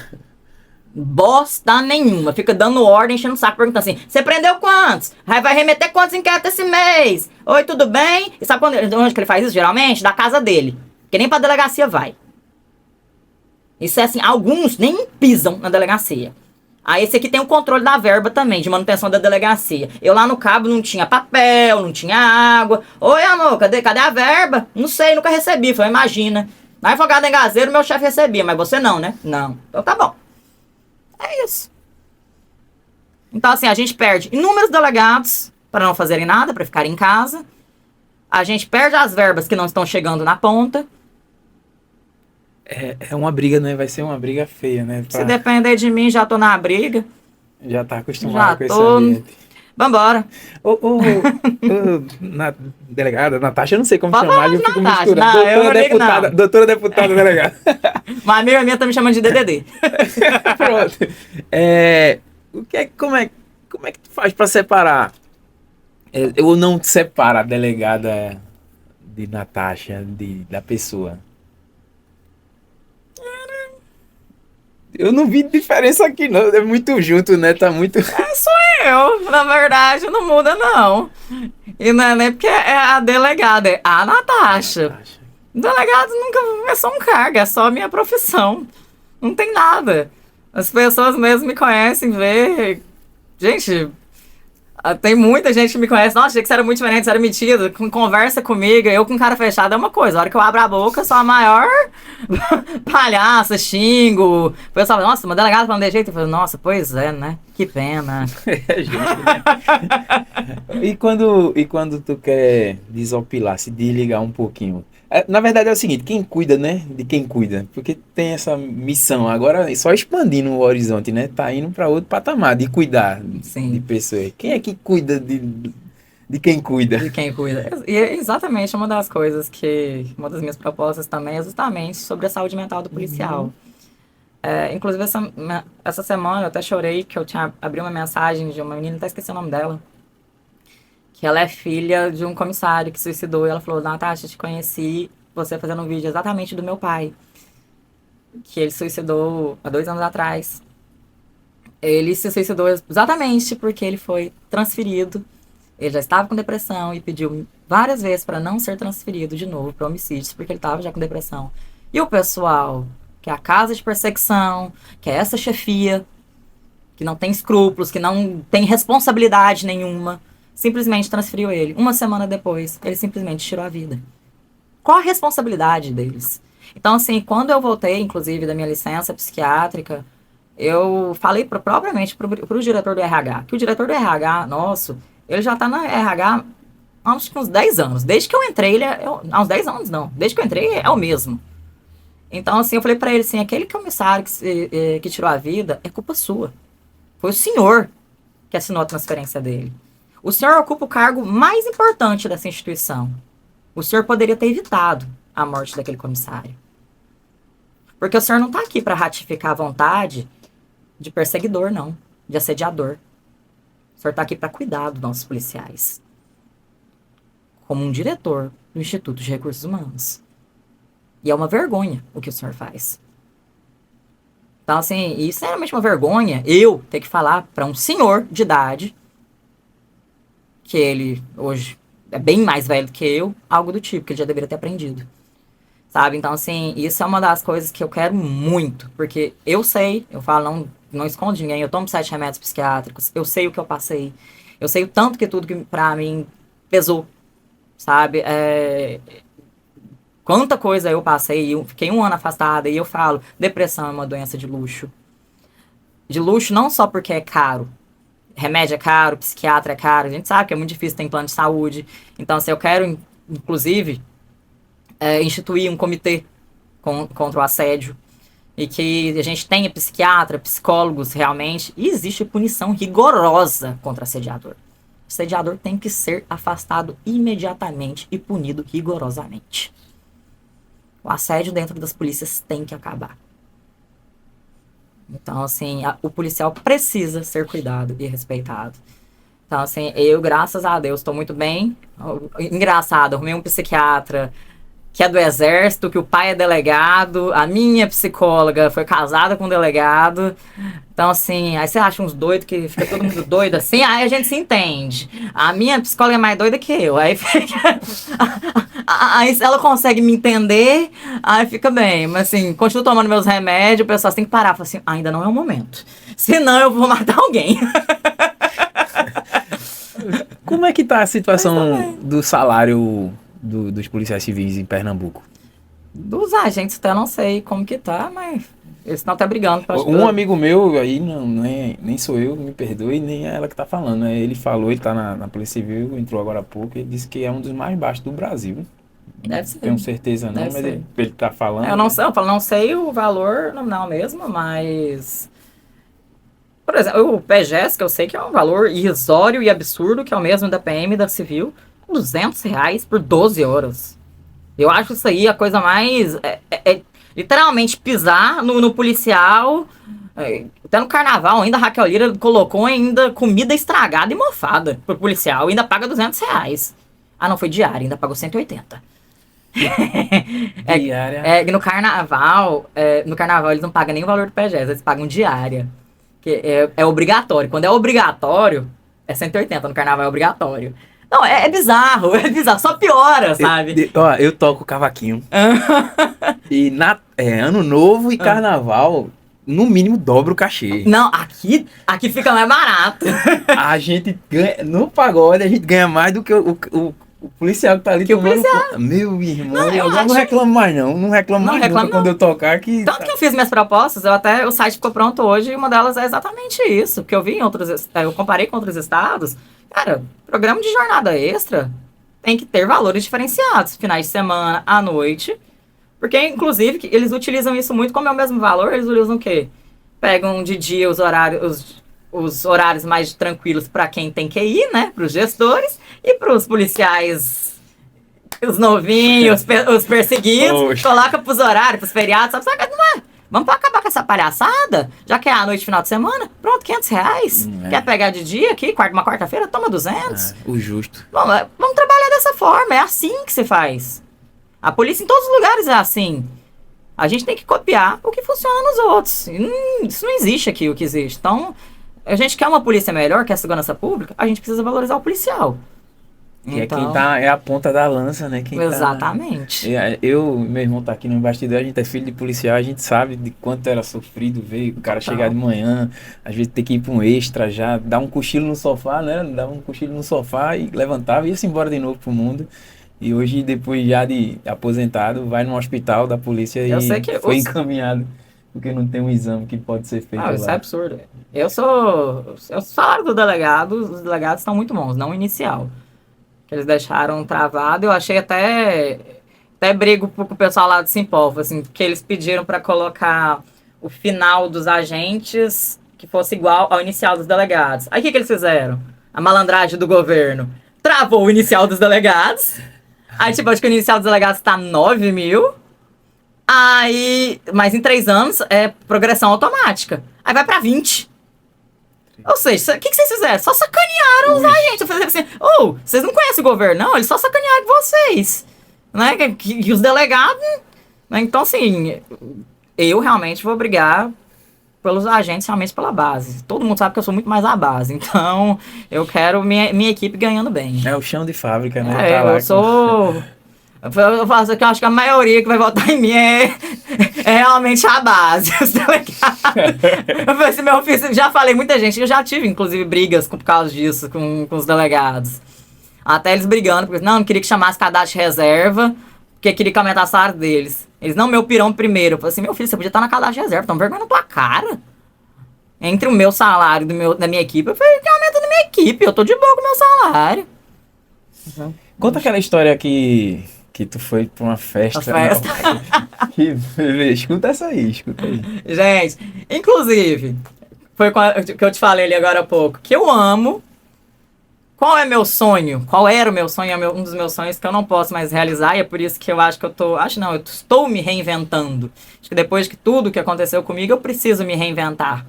Bosta nenhuma. Fica dando ordem, enchendo o saco, perguntando assim, você prendeu quantos? Vai remeter quantos inquéritos esse mês? Oi, tudo bem? E sabe onde que ele faz isso, geralmente? Da casa dele. Que nem pra delegacia vai. Isso é assim, alguns nem pisam na delegacia. Aí esse aqui tem o controle da verba também, de manutenção da delegacia. Eu lá no Cabo não tinha papel, não tinha água. Oi, amor, cadê a verba? Não sei, nunca recebi. Falei, imagina. Na Advogado Engazeiro, meu chefe recebia, mas você não, né? Não. Então tá bom. É isso. Então assim, a gente perde inúmeros delegados para não fazerem nada, para ficarem em casa. A gente perde as verbas que não estão chegando na ponta. É uma briga, né? Vai ser uma briga feia, né? Se depender de mim, já tô na briga. Já tá acostumado Já com esse tô. ambiente. Vambora. Na delegada, Natasha, eu não sei como Pode chamar, falar eu de fico Natasha. misturando. Não, eu não ligo, não. Doutora deputada delegada. Uma amiga minha tá me chamando de DDD. Pronto. Como é que tu faz pra separar? Eu não separo a delegada de Natasha da pessoa. Eu não vi diferença aqui, não. É muito junto, né? Tá muito. Sou eu. Na verdade, não muda, não. E não é nem porque é a delegada, é a Natasha. Delegado nunca é só um cargo, é só a minha profissão. Não tem nada. As pessoas mesmo me conhecem, vê. Gente, tem muita gente que me conhece. Nossa, achei que você era muito diferente, você era metido. Conversa comigo, eu com cara fechada é uma coisa. A hora que eu abro a boca, sou a maior palhaça, xingo. O pessoal fala, nossa, uma delegada falando de jeito. Eu falo, nossa, pois é, né? Que pena. Gente, né? E quando tu quer desopilar, se desligar um pouquinho? Na verdade é o seguinte, quem cuida, né? De quem cuida. Porque tem essa missão agora, só expandindo o horizonte, né? Tá indo para outro patamar de cuidar Sim. de pessoas. Quem é que cuida de quem cuida? De quem cuida. E é exatamente uma das coisas uma das minhas propostas também é justamente sobre a saúde mental do policial. Inclusive, essa semana eu até chorei que eu tinha abri uma mensagem de uma menina, até esqueci o nome dela, que ela é filha de um comissário que se suicidou. E ela falou, Natasha, te conheci você fazendo um vídeo exatamente do meu pai, que ele se suicidou há 2 anos atrás. Ele se suicidou exatamente porque ele foi transferido. Ele já estava com depressão e pediu várias vezes para não ser transferido de novo para homicídios, porque ele estava já com depressão. E o pessoal, que é a casa de perseguição, que é essa chefia, que não tem escrúpulos, que não tem responsabilidade nenhuma, simplesmente transferiu ele. Uma semana depois, ele simplesmente tirou a vida. Qual a responsabilidade deles? Então, assim, quando eu voltei, inclusive, da minha licença psiquiátrica, eu falei propriamente para o diretor do RH, que o diretor do RH nosso, ele já está na RH há uns 10 anos. Desde que eu entrei, há uns 10 anos não, desde que eu entrei é o mesmo. Então, assim, eu falei para ele assim, aquele comissário que tirou a vida é culpa sua. Foi o senhor que assinou a transferência dele. O senhor ocupa o cargo mais importante dessa instituição. O senhor poderia ter evitado a morte daquele comissário. Porque o senhor não está aqui para ratificar a vontade de perseguidor, não. De assediador. O senhor está aqui para cuidar dos nossos policiais. Como um diretor do Instituto de Recursos Humanos. E é uma vergonha o que o senhor faz. Então, assim, isso é realmente uma vergonha eu ter que falar para um senhor de idade, que ele hoje é bem mais velho do que eu, algo do tipo, que ele já deveria ter aprendido. Sabe? Então, assim, isso é uma das coisas que eu quero muito, porque eu sei, eu falo, não escondo de ninguém, eu tomo 7 remédios psiquiátricos, eu sei o que eu passei, eu sei o tanto que tudo que pra mim pesou, sabe? Quanta coisa eu passei, eu fiquei 1 ano afastada, e eu falo, depressão é uma doença de luxo. De luxo não só porque é caro, remédio é caro, psiquiatra é caro, a gente sabe que é muito difícil ter plano de saúde, então, assim, eu quero, inclusive, instituir um comitê contra o assédio, e que a gente tenha psiquiatra, psicólogos realmente, e existe punição rigorosa contra assediador. O assediador tem que ser afastado imediatamente e punido rigorosamente. O assédio dentro das polícias tem que acabar. Então, assim, o policial precisa ser cuidado e respeitado. Então, assim, eu, graças a Deus, estou muito bem. Engraçado, arrumei um psiquiatra que é do exército, que o pai é delegado, a minha psicóloga foi casada com um delegado. Então, assim, aí você acha uns doidos que fica todo mundo doido assim, aí a gente se entende. A minha psicóloga é mais doida que eu, aí fica... Aí ela consegue me entender, aí fica bem. Mas assim, continuo tomando meus remédios, o pessoal tem que parar, fala assim, ainda não é o momento. Senão eu vou matar alguém. Como é que tá a situação do salário dos policiais civis em Pernambuco? Dos agentes até não sei como que tá, mas eles estão até brigando. Um amigo meu, aí nem sou eu, me perdoe, nem é ela que tá falando. Ele falou, ele tá na Polícia Civil, entrou agora há pouco, ele disse que é um dos mais baixos do Brasil. Deve ser. Tenho certeza não, Deve mas ser. ele tá falando. Eu não sei, eu falo, não sei o valor nominal mesmo, mas... Por exemplo, o PGS, que eu sei que é um valor irrisório e absurdo, que é o mesmo da PM da Civil, R$ 200 por 12 horas. Eu acho isso aí a coisa mais... literalmente pisar no policial. Até no carnaval, ainda a Raquel Lira colocou ainda comida estragada e mofada pro policial. Ainda paga R$ 200. Ah, não, foi diária, ainda pagou 180. Diária. No carnaval eles não pagam nem o valor do PGS, eles pagam diária. Que é obrigatório. Quando é obrigatório, é 180, no carnaval é obrigatório. Não, é bizarro, só piora, sabe? Ó, eu toco cavaquinho. E ano novo e carnaval, no mínimo dobra o cachê. Não, aqui fica mais barato. A gente ganha, no pagode, a gente ganha mais do que o policial que tá ali Que o tomando policial. conta. Meu irmão, Não, eu eu não acho- reclamo mais não. Não reclamo Não mais reclamo nunca quando não. eu tocar que... Tanto que eu fiz minhas propostas, o site ficou pronto hoje e uma delas é exatamente isso. Porque eu vi em eu comparei com outros estados. Cara, programa de jornada extra tem que ter valores diferenciados. Finais de semana, à noite. Porque, inclusive, eles utilizam isso muito, como é o mesmo valor, eles utilizam o quê? Pegam de dia os horários mais tranquilos para quem tem que ir, né? Para os gestores e para os policiais, os novinhos, os perseguidos. Poxa. Coloca para os horários, para os feriados, sabe? Sabe? Não é? Vamos para acabar com essa palhaçada? Já que é à noite, final de semana? Pronto, R$ 500. Quer pegar de dia aqui, uma quarta-feira? Toma 200. O justo. Vamos trabalhar dessa forma, é assim que se faz. A polícia em todos os lugares é assim. A gente tem que copiar o que funciona nos outros. Isso não existe aqui, o que existe. Então, a gente quer uma polícia melhor, quer segurança pública, a gente precisa valorizar o policial. Que é quem tá, é a ponta da lança, né? Quem Exatamente. Meu irmão tá aqui no bastidor, a gente é filho de policial, a gente sabe de quanto era sofrido ver o cara chegar de manhã, às vezes ter que ir pra um extra já, dar um cochilo no sofá, né? Dar um cochilo no sofá e levantava e ia-se embora de novo pro mundo. E hoje, depois já de aposentado, vai no hospital da polícia Eu e sei que foi encaminhado, porque não tem um exame que pode ser feito Isso é lá. absurdo. O salário do delegado, os delegados estão muito bons, não o inicial. Que eles deixaram travado, eu achei até brigo com o pessoal lá do Simpolvo, assim, que eles pediram para colocar o final dos agentes que fosse igual ao inicial dos delegados. Aí o que eles fizeram? A malandragem do governo travou o inicial dos delegados. Aí, tipo, acho que o inicial dos delegados tá 9 mil. Aí, mas em 3 anos é progressão automática. Aí vai pra 20. Ou seja, o que vocês fizeram? Só sacanearam os agentes. Eu falei assim, vocês não conhecem o governo, não? Eles só sacanearam vocês. Né? Que os delegados... Né? Então, assim, eu realmente vou brigar pelos agentes, realmente pela base. Todo mundo sabe que eu sou muito mais a base. Então, eu quero minha equipe ganhando bem. É o chão de fábrica, né? Tá lá Eu sou... Eu faço que eu acho que a maioria que vai votar em mim é realmente a base, os delegados. Eu falei assim, meu ofício, já falei muita gente, eu já tive, inclusive, brigas por causa disso com os delegados. Até eles brigando, porque não queria que chamasse cadastro de reserva, porque queria que aumentasse o salário deles. Eles, não, meu pirão primeiro. Eu falei assim, meu filho, você podia estar na cadastro de reserva, toma vergonha na tua cara. Entre o meu salário e da minha equipe, eu falei, que aumenta da minha equipe, eu tô de boa com o meu salário. Conta aquela história que tu foi pra uma festa. Escuta essa aí, escuta aí. Gente, inclusive, foi o que eu te falei ali agora há pouco, que eu amo. Qual é meu sonho? Qual era o meu sonho? É um dos meus sonhos que eu não posso mais realizar, e é por isso que eu acho que eu estou me reinventando. Acho que depois de tudo que aconteceu comigo, eu preciso me reinventar.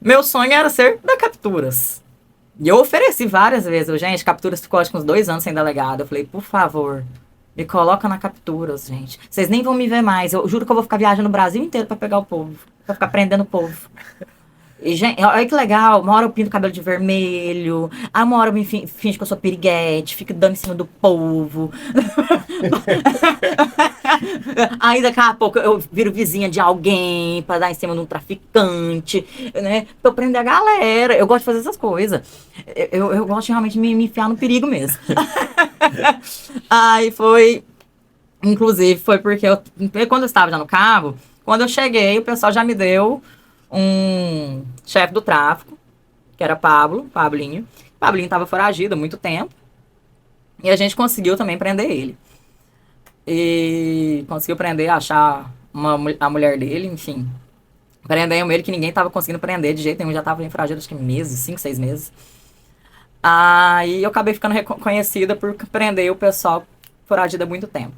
Meu sonho era ser da Capturas. E eu ofereci várias vezes. Gente, Capturas ficou acho que uns 2 anos sem delegado. Eu falei, por favor, me coloca na Capturas, gente. Vocês nem vão me ver mais. Eu juro que eu vou ficar viajando o Brasil inteiro pra pegar o povo. Pra ficar prendendo o povo. E, gente, olha que legal. Uma hora eu pinto o cabelo de vermelho. Aí uma hora eu me finge que eu sou piriguete. Fico dando em cima do povo. Aí daqui a pouco eu viro vizinha de alguém pra dar em cima de um traficante, né? Pra eu prender a galera. Eu gosto de fazer essas coisas. Eu gosto de realmente me enfiar no perigo mesmo. Aí foi... Inclusive, foi porque quando eu estava já no Cabo, quando eu cheguei, o pessoal já me deu um chefe do tráfico, que era Pablinho. Pablinho estava foragido há muito tempo. E a gente conseguiu também prender ele. e conseguiu prender, achar a mulher dele, enfim. Prendemos ele que ninguém tava conseguindo prender de jeito nenhum, já tava em foragido acho que meses, 5, 6 meses. Aí eu acabei ficando reconhecida por prender o pessoal foragido há muito tempo.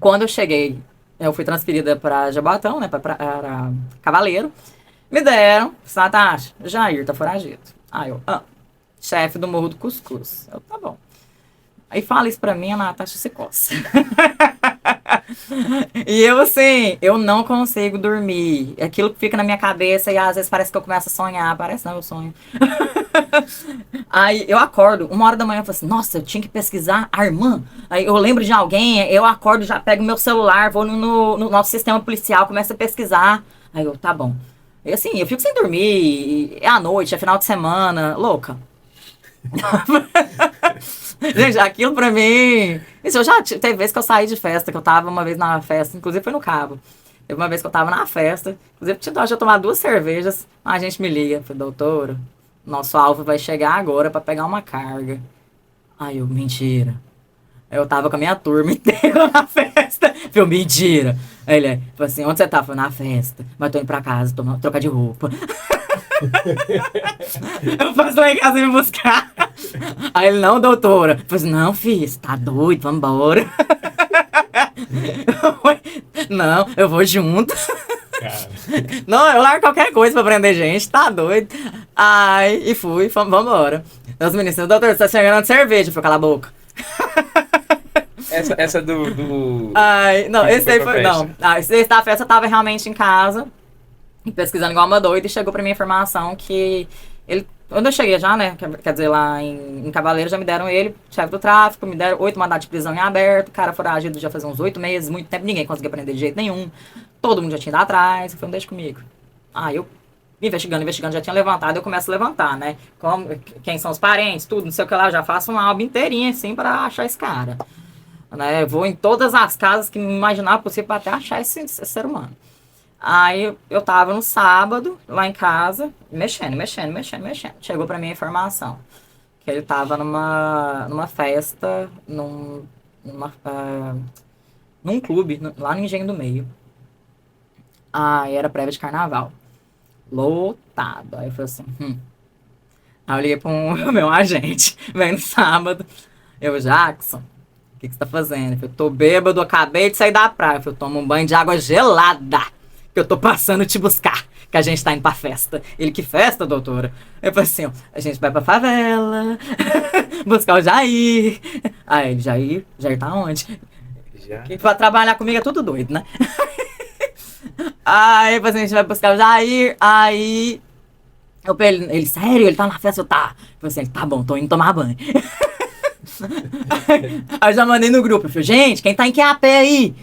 Quando eu cheguei, eu fui transferida para Jaboatão, né, para Cavaleiro. Me deram, Natasha, Jair tá foragido. Aí eu, chefe do Morro do Cuscuz. Eu, tá bom. Aí fala isso pra mim, a Natasha se coça. E eu, assim, eu não consigo dormir. Aquilo que fica na minha cabeça e às vezes parece que eu começo a sonhar. Parece não, eu sonho. Aí eu acordo, 1h da manhã, eu falo assim, nossa, eu tinha que pesquisar a irmã. Aí eu lembro de alguém, eu acordo, já pego meu celular, vou no nosso sistema policial, começo a pesquisar. Aí eu, tá bom. E assim, eu fico sem dormir, é à noite, é final de semana, louca. Gente, aquilo pra mim. Isso, eu já teve vez que eu saí de festa, que eu tava uma vez na festa, inclusive foi no Cabo. Teve uma vez que eu tava na festa, inclusive tinha de tomar 2 cervejas, a gente me liga, falei, doutora, nosso alvo vai chegar agora pra pegar uma carga. Aí eu, mentira. Eu tava com a minha turma inteira na festa. Falei, mentira. Aí ele falou assim, onde você tá? Eu falei, na festa. Mas tô indo pra casa, trocar de roupa. Eu faço lá em casa me buscar. Aí ele, não, doutora. Eu falei assim, não, filho, você tá doido, vambora. Não, eu vou junto. Cara. Não, eu largo qualquer coisa pra prender gente, tá doido. Aí, e fui, vambora. Os meninos, doutor, você tá chegando de cerveja. Eu falei, cala a boca. Essa do... Ai, não, esse aí foi... Não, esse da festa eu tava realmente em casa, pesquisando igual uma doida, e chegou pra mim a informação que ele... Quando eu cheguei já, né, quer dizer, lá em Cavaleiro, já me deram ele, chefe do tráfico, me deram 8 mandados de prisão em aberto, cara foragido já fazia uns 8 meses, muito tempo, ninguém conseguia prender de jeito nenhum, todo mundo já tinha ido atrás, eu falei, não deixa comigo. Aí eu, investigando, já tinha levantado, eu começo a levantar, né, quem são os parentes, tudo, não sei o que lá, eu já faço uma álbum inteirinha, assim, pra achar esse cara. Né, eu vou em todas as casas que me imaginar possível pra até achar esse ser humano. Aí eu tava no sábado, lá em casa, mexendo. Chegou pra mim a informação que ele tava numa festa, num clube, lá no Engenho do Meio. Aí era prévia de carnaval. Lotado. Aí eu falei assim, Aí eu liguei pro meu agente, vem no sábado. Eu, Jackson, o que você tá fazendo? Eu falei, tô bêbado, acabei de sair da praia. Eu falei, tomo um banho de água gelada. Que eu tô passando te buscar, que a gente tá indo pra festa. Ele, que festa, doutora? Eu falei assim, ó, a gente vai pra favela, buscar o Jair. Aí ele, Jair tá onde? Já. Que pra trabalhar comigo é tudo doido, né? Aí depois a gente vai buscar o Jair, aí... Ele, sério? Ele tá na festa? Eu, tá. Eu falei assim, tá bom, tô indo tomar banho. Aí eu já mandei no grupo, eu falei, gente, quem tá em QAP aí?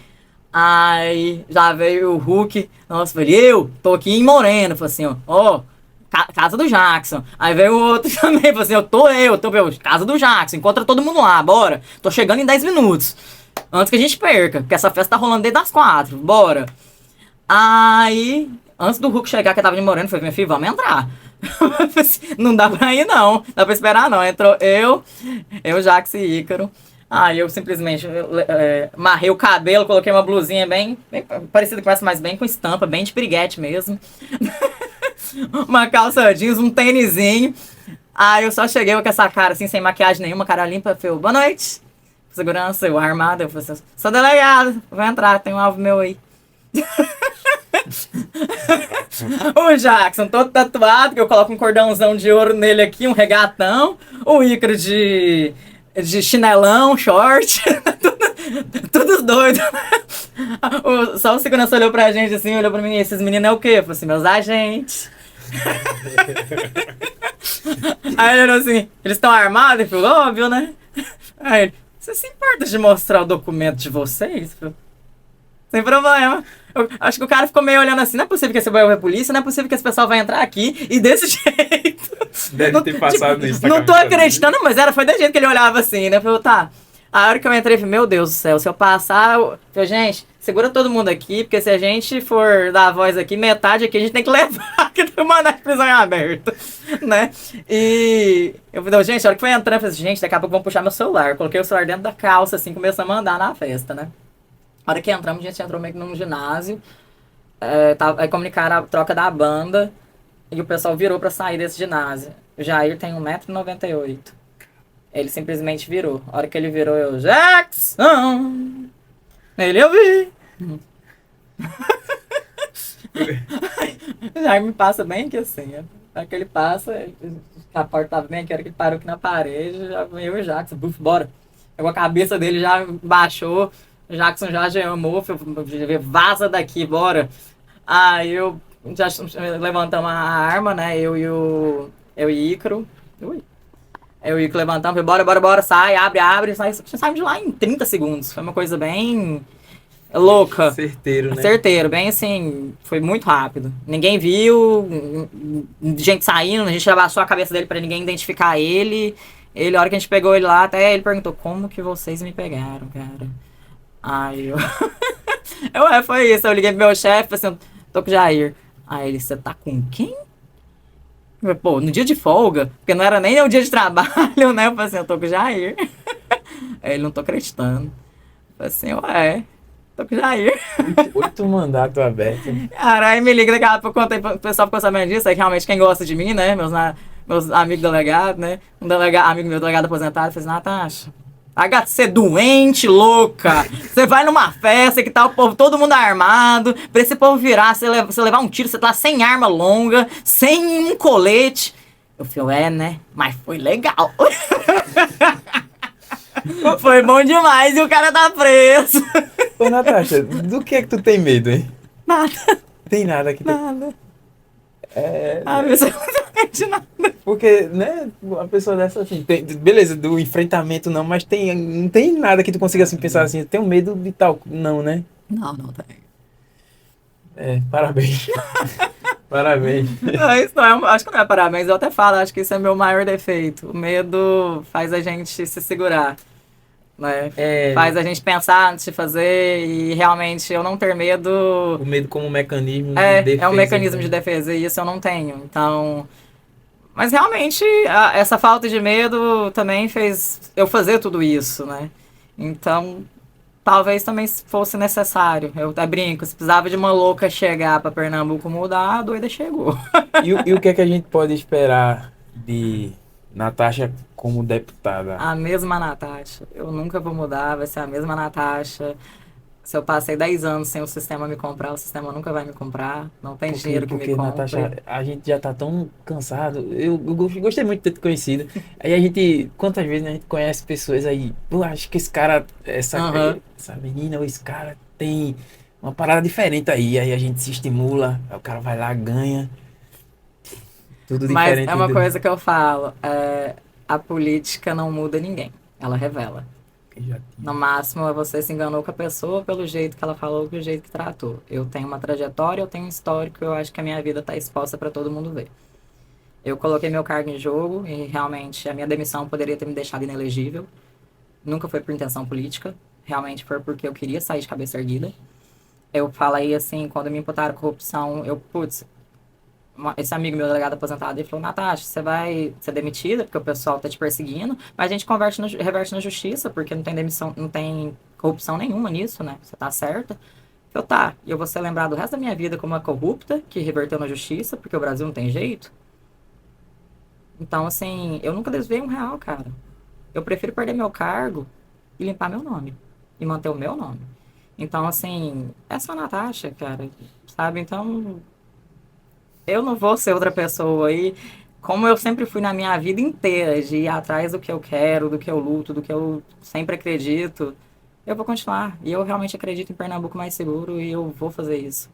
Aí já veio o Hulk, nossa, falei, eu tô aqui em Moreno, falei assim, ó, casa do Jackson. Aí veio o outro também, falei assim, eu tô casa do Jackson, encontra todo mundo lá, bora. Tô chegando em 10 minutos, antes que a gente perca, porque essa festa tá rolando desde as 4, bora. Aí, antes do Hulk chegar, que eu tava de Moreno, eu falei, meu filho, vamos entrar. Não dá pra ir não, dá pra esperar não. Entrou eu, Jackson e Ícaro. Aí eu simplesmente amarrei o cabelo, coloquei uma blusinha bem parecida com essa, mas bem com estampa, bem de piriguete mesmo. Uma calça jeans, um tênisinho. Aí eu só cheguei com essa cara assim, sem maquiagem nenhuma, cara limpa. Falei, boa noite. Segurança, eu armado. Eu falei assim, sou delegado, vou entrar, tem um alvo meu aí. O Jackson todo tatuado, que eu coloco um cordãozão de ouro nele aqui, um regatão. O Ícaro de chinelão, short. Tudo doido. Só o segurança olhou pra gente assim, olhou pra mim, esses meninos é o quê? Eu falei assim, meus agentes. Aí ele olhou assim, eles estão armados? Eu falei, óbvio, né? Aí ele, você se importa de mostrar o documento de vocês? Eu falei, sem problema. Eu acho que o cara ficou meio olhando assim, não é possível que esse boy é polícia, não é possível que esse pessoal vai entrar aqui e desse jeito. Deve ter passado isso. Não tô acreditando, mas foi desse jeito que ele olhava assim, né? Eu falei, tá. A hora que eu entrei, eu falei, meu Deus do céu, se eu passar... Eu falei, gente, segura todo mundo aqui, porque se a gente for dar a voz aqui, metade aqui a gente tem que levar aqui do mandar de prisão em aberto, né? E eu falei, gente, a hora que foi entrando, eu falei assim, gente, daqui a pouco vão puxar meu celular. Eu coloquei o celular dentro da calça, assim, começou a mandar na festa, né? A hora que entramos, a gente entrou meio que num ginásio, aí comunicaram a troca da banda, e o pessoal virou pra sair desse ginásio. O Jair tem 1,98 m. Ele simplesmente virou. A hora que ele virou, eu, Jackson! Ele eu vi. Já me passa bem aqui assim. A hora que ele passa, a porta tava bem aqui, a hora que ele parou aqui na parede, já veio eu e o Jackson, buf, bora. Pegou a cabeça dele, já baixou, o Jackson já chamou, vaza daqui, bora. Aí eu já levantamos a arma, né? Eu e Ícaro. Ui. Eu e o Ícaro levantamos, falei, bora, bora, bora, sai, abre, sai. Saímos de lá em 30 segundos. Foi uma coisa bem louca. Certeiro, né? Certeiro, bem assim, foi muito rápido. Ninguém viu, gente saindo, a gente abaixou a cabeça dele pra ninguém identificar ele. Ele, a hora que a gente pegou ele lá, até ele perguntou, como que vocês me pegaram, cara? Aí eu... foi isso, eu liguei pro meu chefe, assim, tô com o Jair. Aí ele, você tá com quem? Eu falei, pô, no dia de folga, porque não era nem o dia de trabalho, né? Eu falei assim, eu tô com o Jair. Aí ele, não tô acreditando. Eu falei assim, tô com o Jair. 8 mandatos abertos. Cara, aí me liga daqui a pouco, eu contei, o pessoal ficou sabendo disso, aí realmente quem gosta de mim, né, meus amigos delegados, né, amigo meu delegado aposentado, fez, Natasha, a você doente, louca, você vai numa festa que tá o povo, todo mundo armado, pra esse povo virar, você levar um tiro, você tá sem arma longa, sem um colete. Eu falei, né, mas foi legal. Foi bom demais e o cara tá preso. Ô, Natasha, do que é que tu tem medo, hein? Nada. Tem nada aqui. Nada. Você não tem de nada. Porque, né, uma pessoa dessa, assim, beleza, do enfrentamento não, mas não tem nada que tu consiga, assim, pensar assim, eu tenho medo de tal, não, né? Não tem. Parabéns. Parabéns. Não, isso não acho que não é parabéns, eu até falo, acho que isso é meu maior defeito. O medo faz a gente se segurar, né? Faz a gente pensar antes de fazer e realmente eu não ter medo... O medo como mecanismo de defesa. É um mecanismo de defesa e isso eu não tenho, então... Mas realmente essa falta de medo também fez eu fazer tudo isso, né? Então... Talvez também fosse necessário. Eu até brinco, se precisava de uma louca chegar para Pernambuco mudar, a doida chegou. E o que é que a gente pode esperar de Natasha como deputada? A mesma Natasha. Eu nunca vou mudar, vai ser a mesma Natasha. Se eu passei 10 anos sem o sistema me comprar, o sistema nunca vai me comprar. Não tem dinheiro que me compre. Natasha, a gente já tá tão cansado. Eu gostei muito de ter te conhecido. Aí a gente, quantas vezes, né, a gente conhece pessoas aí, pô, acho que esse cara, essa menina ou esse cara tem uma parada diferente aí. Aí a gente se estimula, aí o cara vai lá, ganha. Tudo diferente. Mas é uma coisa que eu falo, a política não muda ninguém, ela revela. No máximo, você se enganou com a pessoa pelo jeito que ela falou, pelo jeito que tratou. Eu tenho uma trajetória, eu tenho um histórico, eu acho que a minha vida está exposta para todo mundo ver. Eu coloquei meu cargo em jogo e realmente a minha demissão poderia ter me deixado inelegível. Nunca foi por intenção política, realmente foi porque eu queria sair de cabeça erguida. Eu falei assim, quando me imputaram corrupção, esse amigo meu, delegado aposentado, ele falou, Natasha, você vai ser demitida porque o pessoal tá te perseguindo, mas a gente reverte na justiça, porque não tem demissão, não tem corrupção nenhuma nisso, né? Você tá certa? Eu, tá. E eu vou ser lembrado o resto da minha vida como uma corrupta que reverteu na justiça, porque o Brasil não tem jeito. Então, assim, eu nunca desviei R$1, cara. Eu prefiro perder meu cargo e limpar meu nome. E manter o meu nome. Então, assim, essa é a Natasha, cara. Sabe? Então... Eu não vou ser outra pessoa aí, como eu sempre fui na minha vida inteira, de ir atrás do que eu quero, do que eu luto, do que eu sempre acredito. Eu vou continuar. E eu realmente acredito em Pernambuco mais seguro e eu vou fazer isso.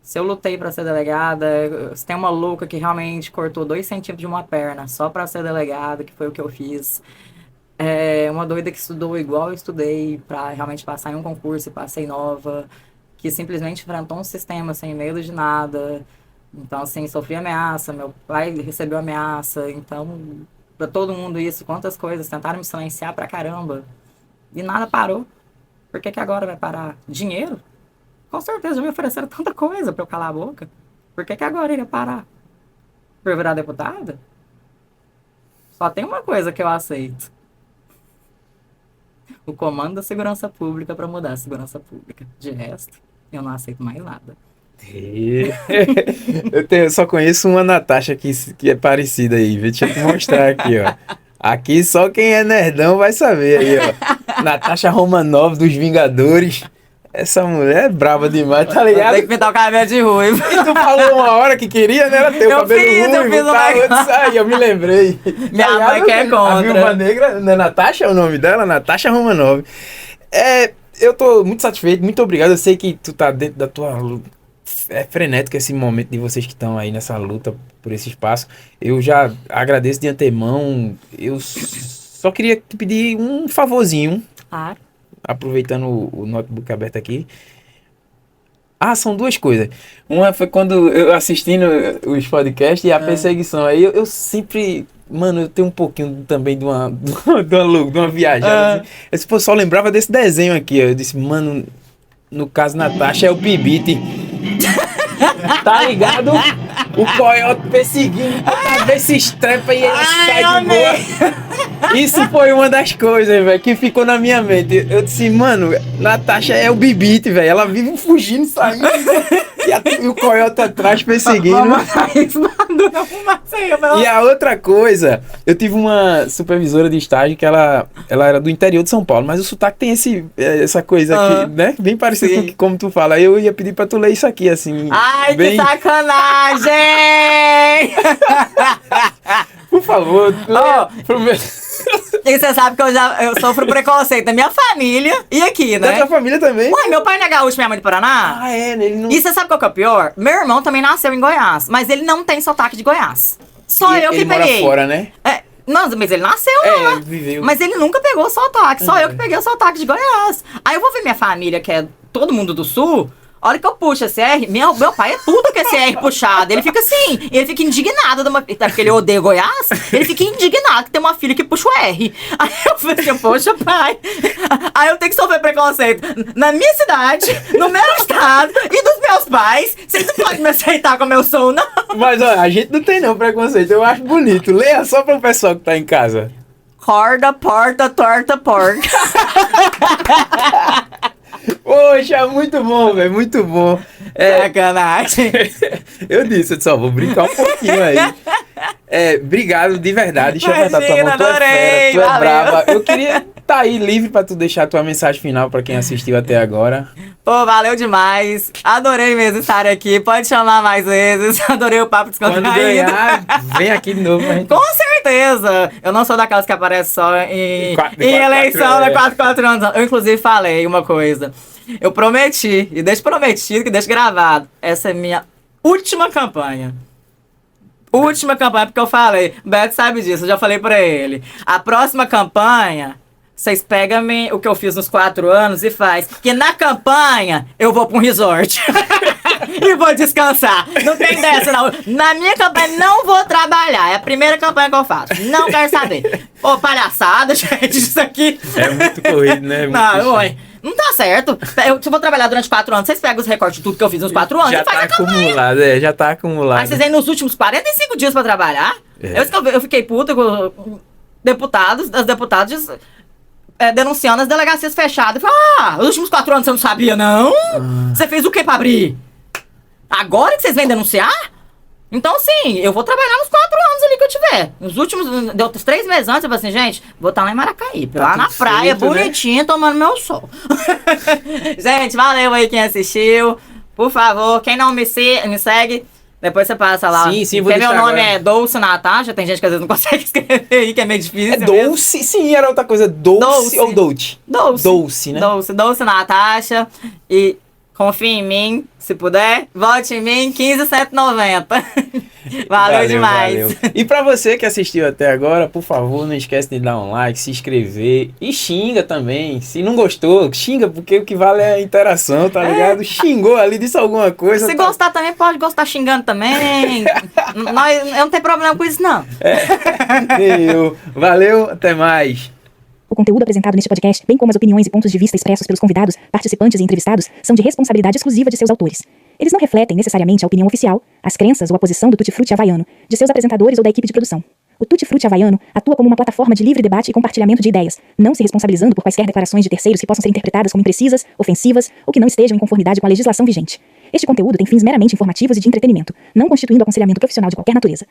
Se eu lutei para ser delegada, se tem uma louca que realmente cortou 2 centímetros de uma perna só para ser delegada, que foi o que eu fiz. Uma doida que estudou igual eu estudei para realmente passar em um concurso e passei nova, que simplesmente enfrentou um sistema sem medo de nada. Então, assim, sofri ameaça, meu pai recebeu ameaça, então, pra todo mundo isso, quantas coisas, tentaram me silenciar pra caramba, e nada parou. Por que agora vai parar? Dinheiro? Com certeza, já me ofereceram tanta coisa pra eu calar a boca. Por que agora iria parar? Pra virar deputada? Só tem uma coisa que eu aceito. O comando da segurança pública pra mudar a segurança pública. De resto, eu não aceito mais nada. Eu só conheço uma Natasha que é parecida aí. Deixa eu te mostrar aqui, ó. Aqui só quem é nerdão vai saber aí, ó. Natasha Romanoff dos Vingadores. Essa mulher é braba demais, tá ligado? Tem que pintar o cabelo de ruivo. E tu falou uma hora que queria, né? Ela ter o cabelo ruivo. Eu fiz tá? Eu me lembrei. Minha mãe quer contra. A Viúva Negra, né? Natasha é o nome dela? Natasha Romanoff. Eu tô muito satisfeito, muito obrigado. Eu sei que tu tá dentro da tua luta. É frenético esse momento de vocês que estão aí nessa luta por esse espaço. Eu já agradeço de antemão. Eu só queria te pedir um favorzinho. Aproveitando o notebook aberto aqui. São duas coisas. Uma foi quando eu assistindo os podcasts e a perseguição. Aí eu sempre... Mano, eu tenho um pouquinho também de uma viagem. Assim. Eu só lembrava desse desenho aqui. Eu disse, mano... No caso, Natasha é o Bibite. Tá ligado? O coiote perseguindo, pra ver se estrepa e ele sai de boa. Isso foi uma das coisas, velho, que ficou na minha mente. Eu disse, mano, Natasha é o Bibite, velho. Ela vive fugindo, saindo. E o coiote atrás perseguindo. E a outra coisa, eu tive uma supervisora de estágio que ela era do interior de São Paulo, mas o sotaque tem essa coisa aqui, né? Bem parecido com como tu fala. Aí eu ia pedir pra tu ler isso aqui, assim. Ai, bem... que sacanagem! Por favor, E você sabe que eu sofro preconceito da minha família e aqui, né? Da tua família também? Ué, meu pai não é gaúcho, minha mãe de Paraná. Ele não... E você sabe qual que é o pior? Meu irmão também nasceu em Goiás, mas ele não tem sotaque de Goiás. Só eu que peguei. Ele mora fora, né? Não, mas ele nasceu lá. Ele viveu. Mas ele nunca pegou sotaque, só eu que peguei o sotaque de Goiás. Aí eu vou ver minha família, que é todo mundo do sul... A hora que eu puxo esse R, meu pai é tudo que esse R puxado. Ele fica assim, ele fica indignado. Porque ele odeia Goiás, ele fica indignado que tem uma filha que puxa o R. Aí eu falei assim, poxa, pai. Aí eu tenho que sofrer preconceito na minha cidade, no meu estado e dos meus pais. Vocês não podem me aceitar como eu sou, não. Mas olha, a gente não tem não preconceito. Eu acho bonito. Leia só para o pessoal que tá em casa. Corda, porta, torta, porca. Poxa, muito bom, velho, muito bom. Sacanagem. Eu disse, vou brincar um pouquinho aí. Obrigado, de verdade. Deixa eu apertar tua mão, tu é fera, tu é brava. Eu queria estar aí livre pra tu deixar a tua mensagem final pra quem assistiu até agora. Pô, valeu demais. Adorei mesmo estar aqui. Pode chamar mais vezes. Adorei o papo descontraído. Quando ganhar, vem aqui de novo pra gente. Com certeza. Eu não sou daquelas que aparecem só em eleição da 4 anos. Eu, inclusive, falei uma coisa. Eu prometi, e deixo prometido, que deixo gravado. Essa é minha última campanha. Última campanha, porque eu falei. Beto sabe disso, eu já falei pra ele. A próxima campanha... Vocês pegam o que eu fiz nos 4 anos e faz. Porque na campanha eu vou pra um resort. E vou descansar. Não tem dessa, não. Na minha campanha não vou trabalhar. É a primeira campanha que eu faço. Não quero saber. Ô, palhaçada, gente, isso aqui. É muito corrido, né? Não tá certo. Se eu vou trabalhar durante 4 anos, vocês pegam os recortes de tudo que eu fiz nos 4 anos já e fazem tá acumulado, já tá acumulado. Aí vocês vêm nos últimos 45 dias pra trabalhar. Eu fiquei puta com deputados, as deputadas... denunciando as delegacias fechadas. Falei, os últimos 4 anos você não sabia, não? Você fez o que pra abrir? Agora que vocês vêm denunciar? Então, sim, eu vou trabalhar nos 4 anos ali que eu tiver. Nos últimos, deu 3 meses antes, eu falei assim, gente, vou estar lá em Maracaípe, lá na praia, feito, bonitinho, né? Tomando meu sol. Gente, valeu aí quem assistiu. Por favor, quem não me segue... Depois você passa lá. Sim, vou deixar. Meu nome é Dolce Natasha. Tem gente que às vezes não consegue escrever aí, que é meio difícil. Dolce? Sim, era outra coisa. Dolce ou Dolce? Dolce, né? Dolce Natasha. E confia em mim, se puder. Vote em mim, 15,190. Valeu demais. Valeu. E pra você que assistiu até agora, por favor, não esquece de dar um like, se inscrever e xinga também. Se não gostou, xinga, porque o que vale é a interação, tá ligado? Xingou ali, disse alguma coisa. Se gostar também, pode gostar xingando também. Eu não tenho problema com isso, não. Valeu, até mais. O conteúdo apresentado neste podcast, bem como as opiniões e pontos de vista expressos pelos convidados, participantes e entrevistados, são de responsabilidade exclusiva de seus autores. Eles não refletem necessariamente a opinião oficial, as crenças ou a posição do Tutti Frutti havaiano, de seus apresentadores ou da equipe de produção. O Tutti Frutti havaiano atua como uma plataforma de livre debate e compartilhamento de ideias, não se responsabilizando por quaisquer declarações de terceiros que possam ser interpretadas como imprecisas, ofensivas ou que não estejam em conformidade com a legislação vigente. Este conteúdo tem fins meramente informativos e de entretenimento, não constituindo aconselhamento profissional de qualquer natureza.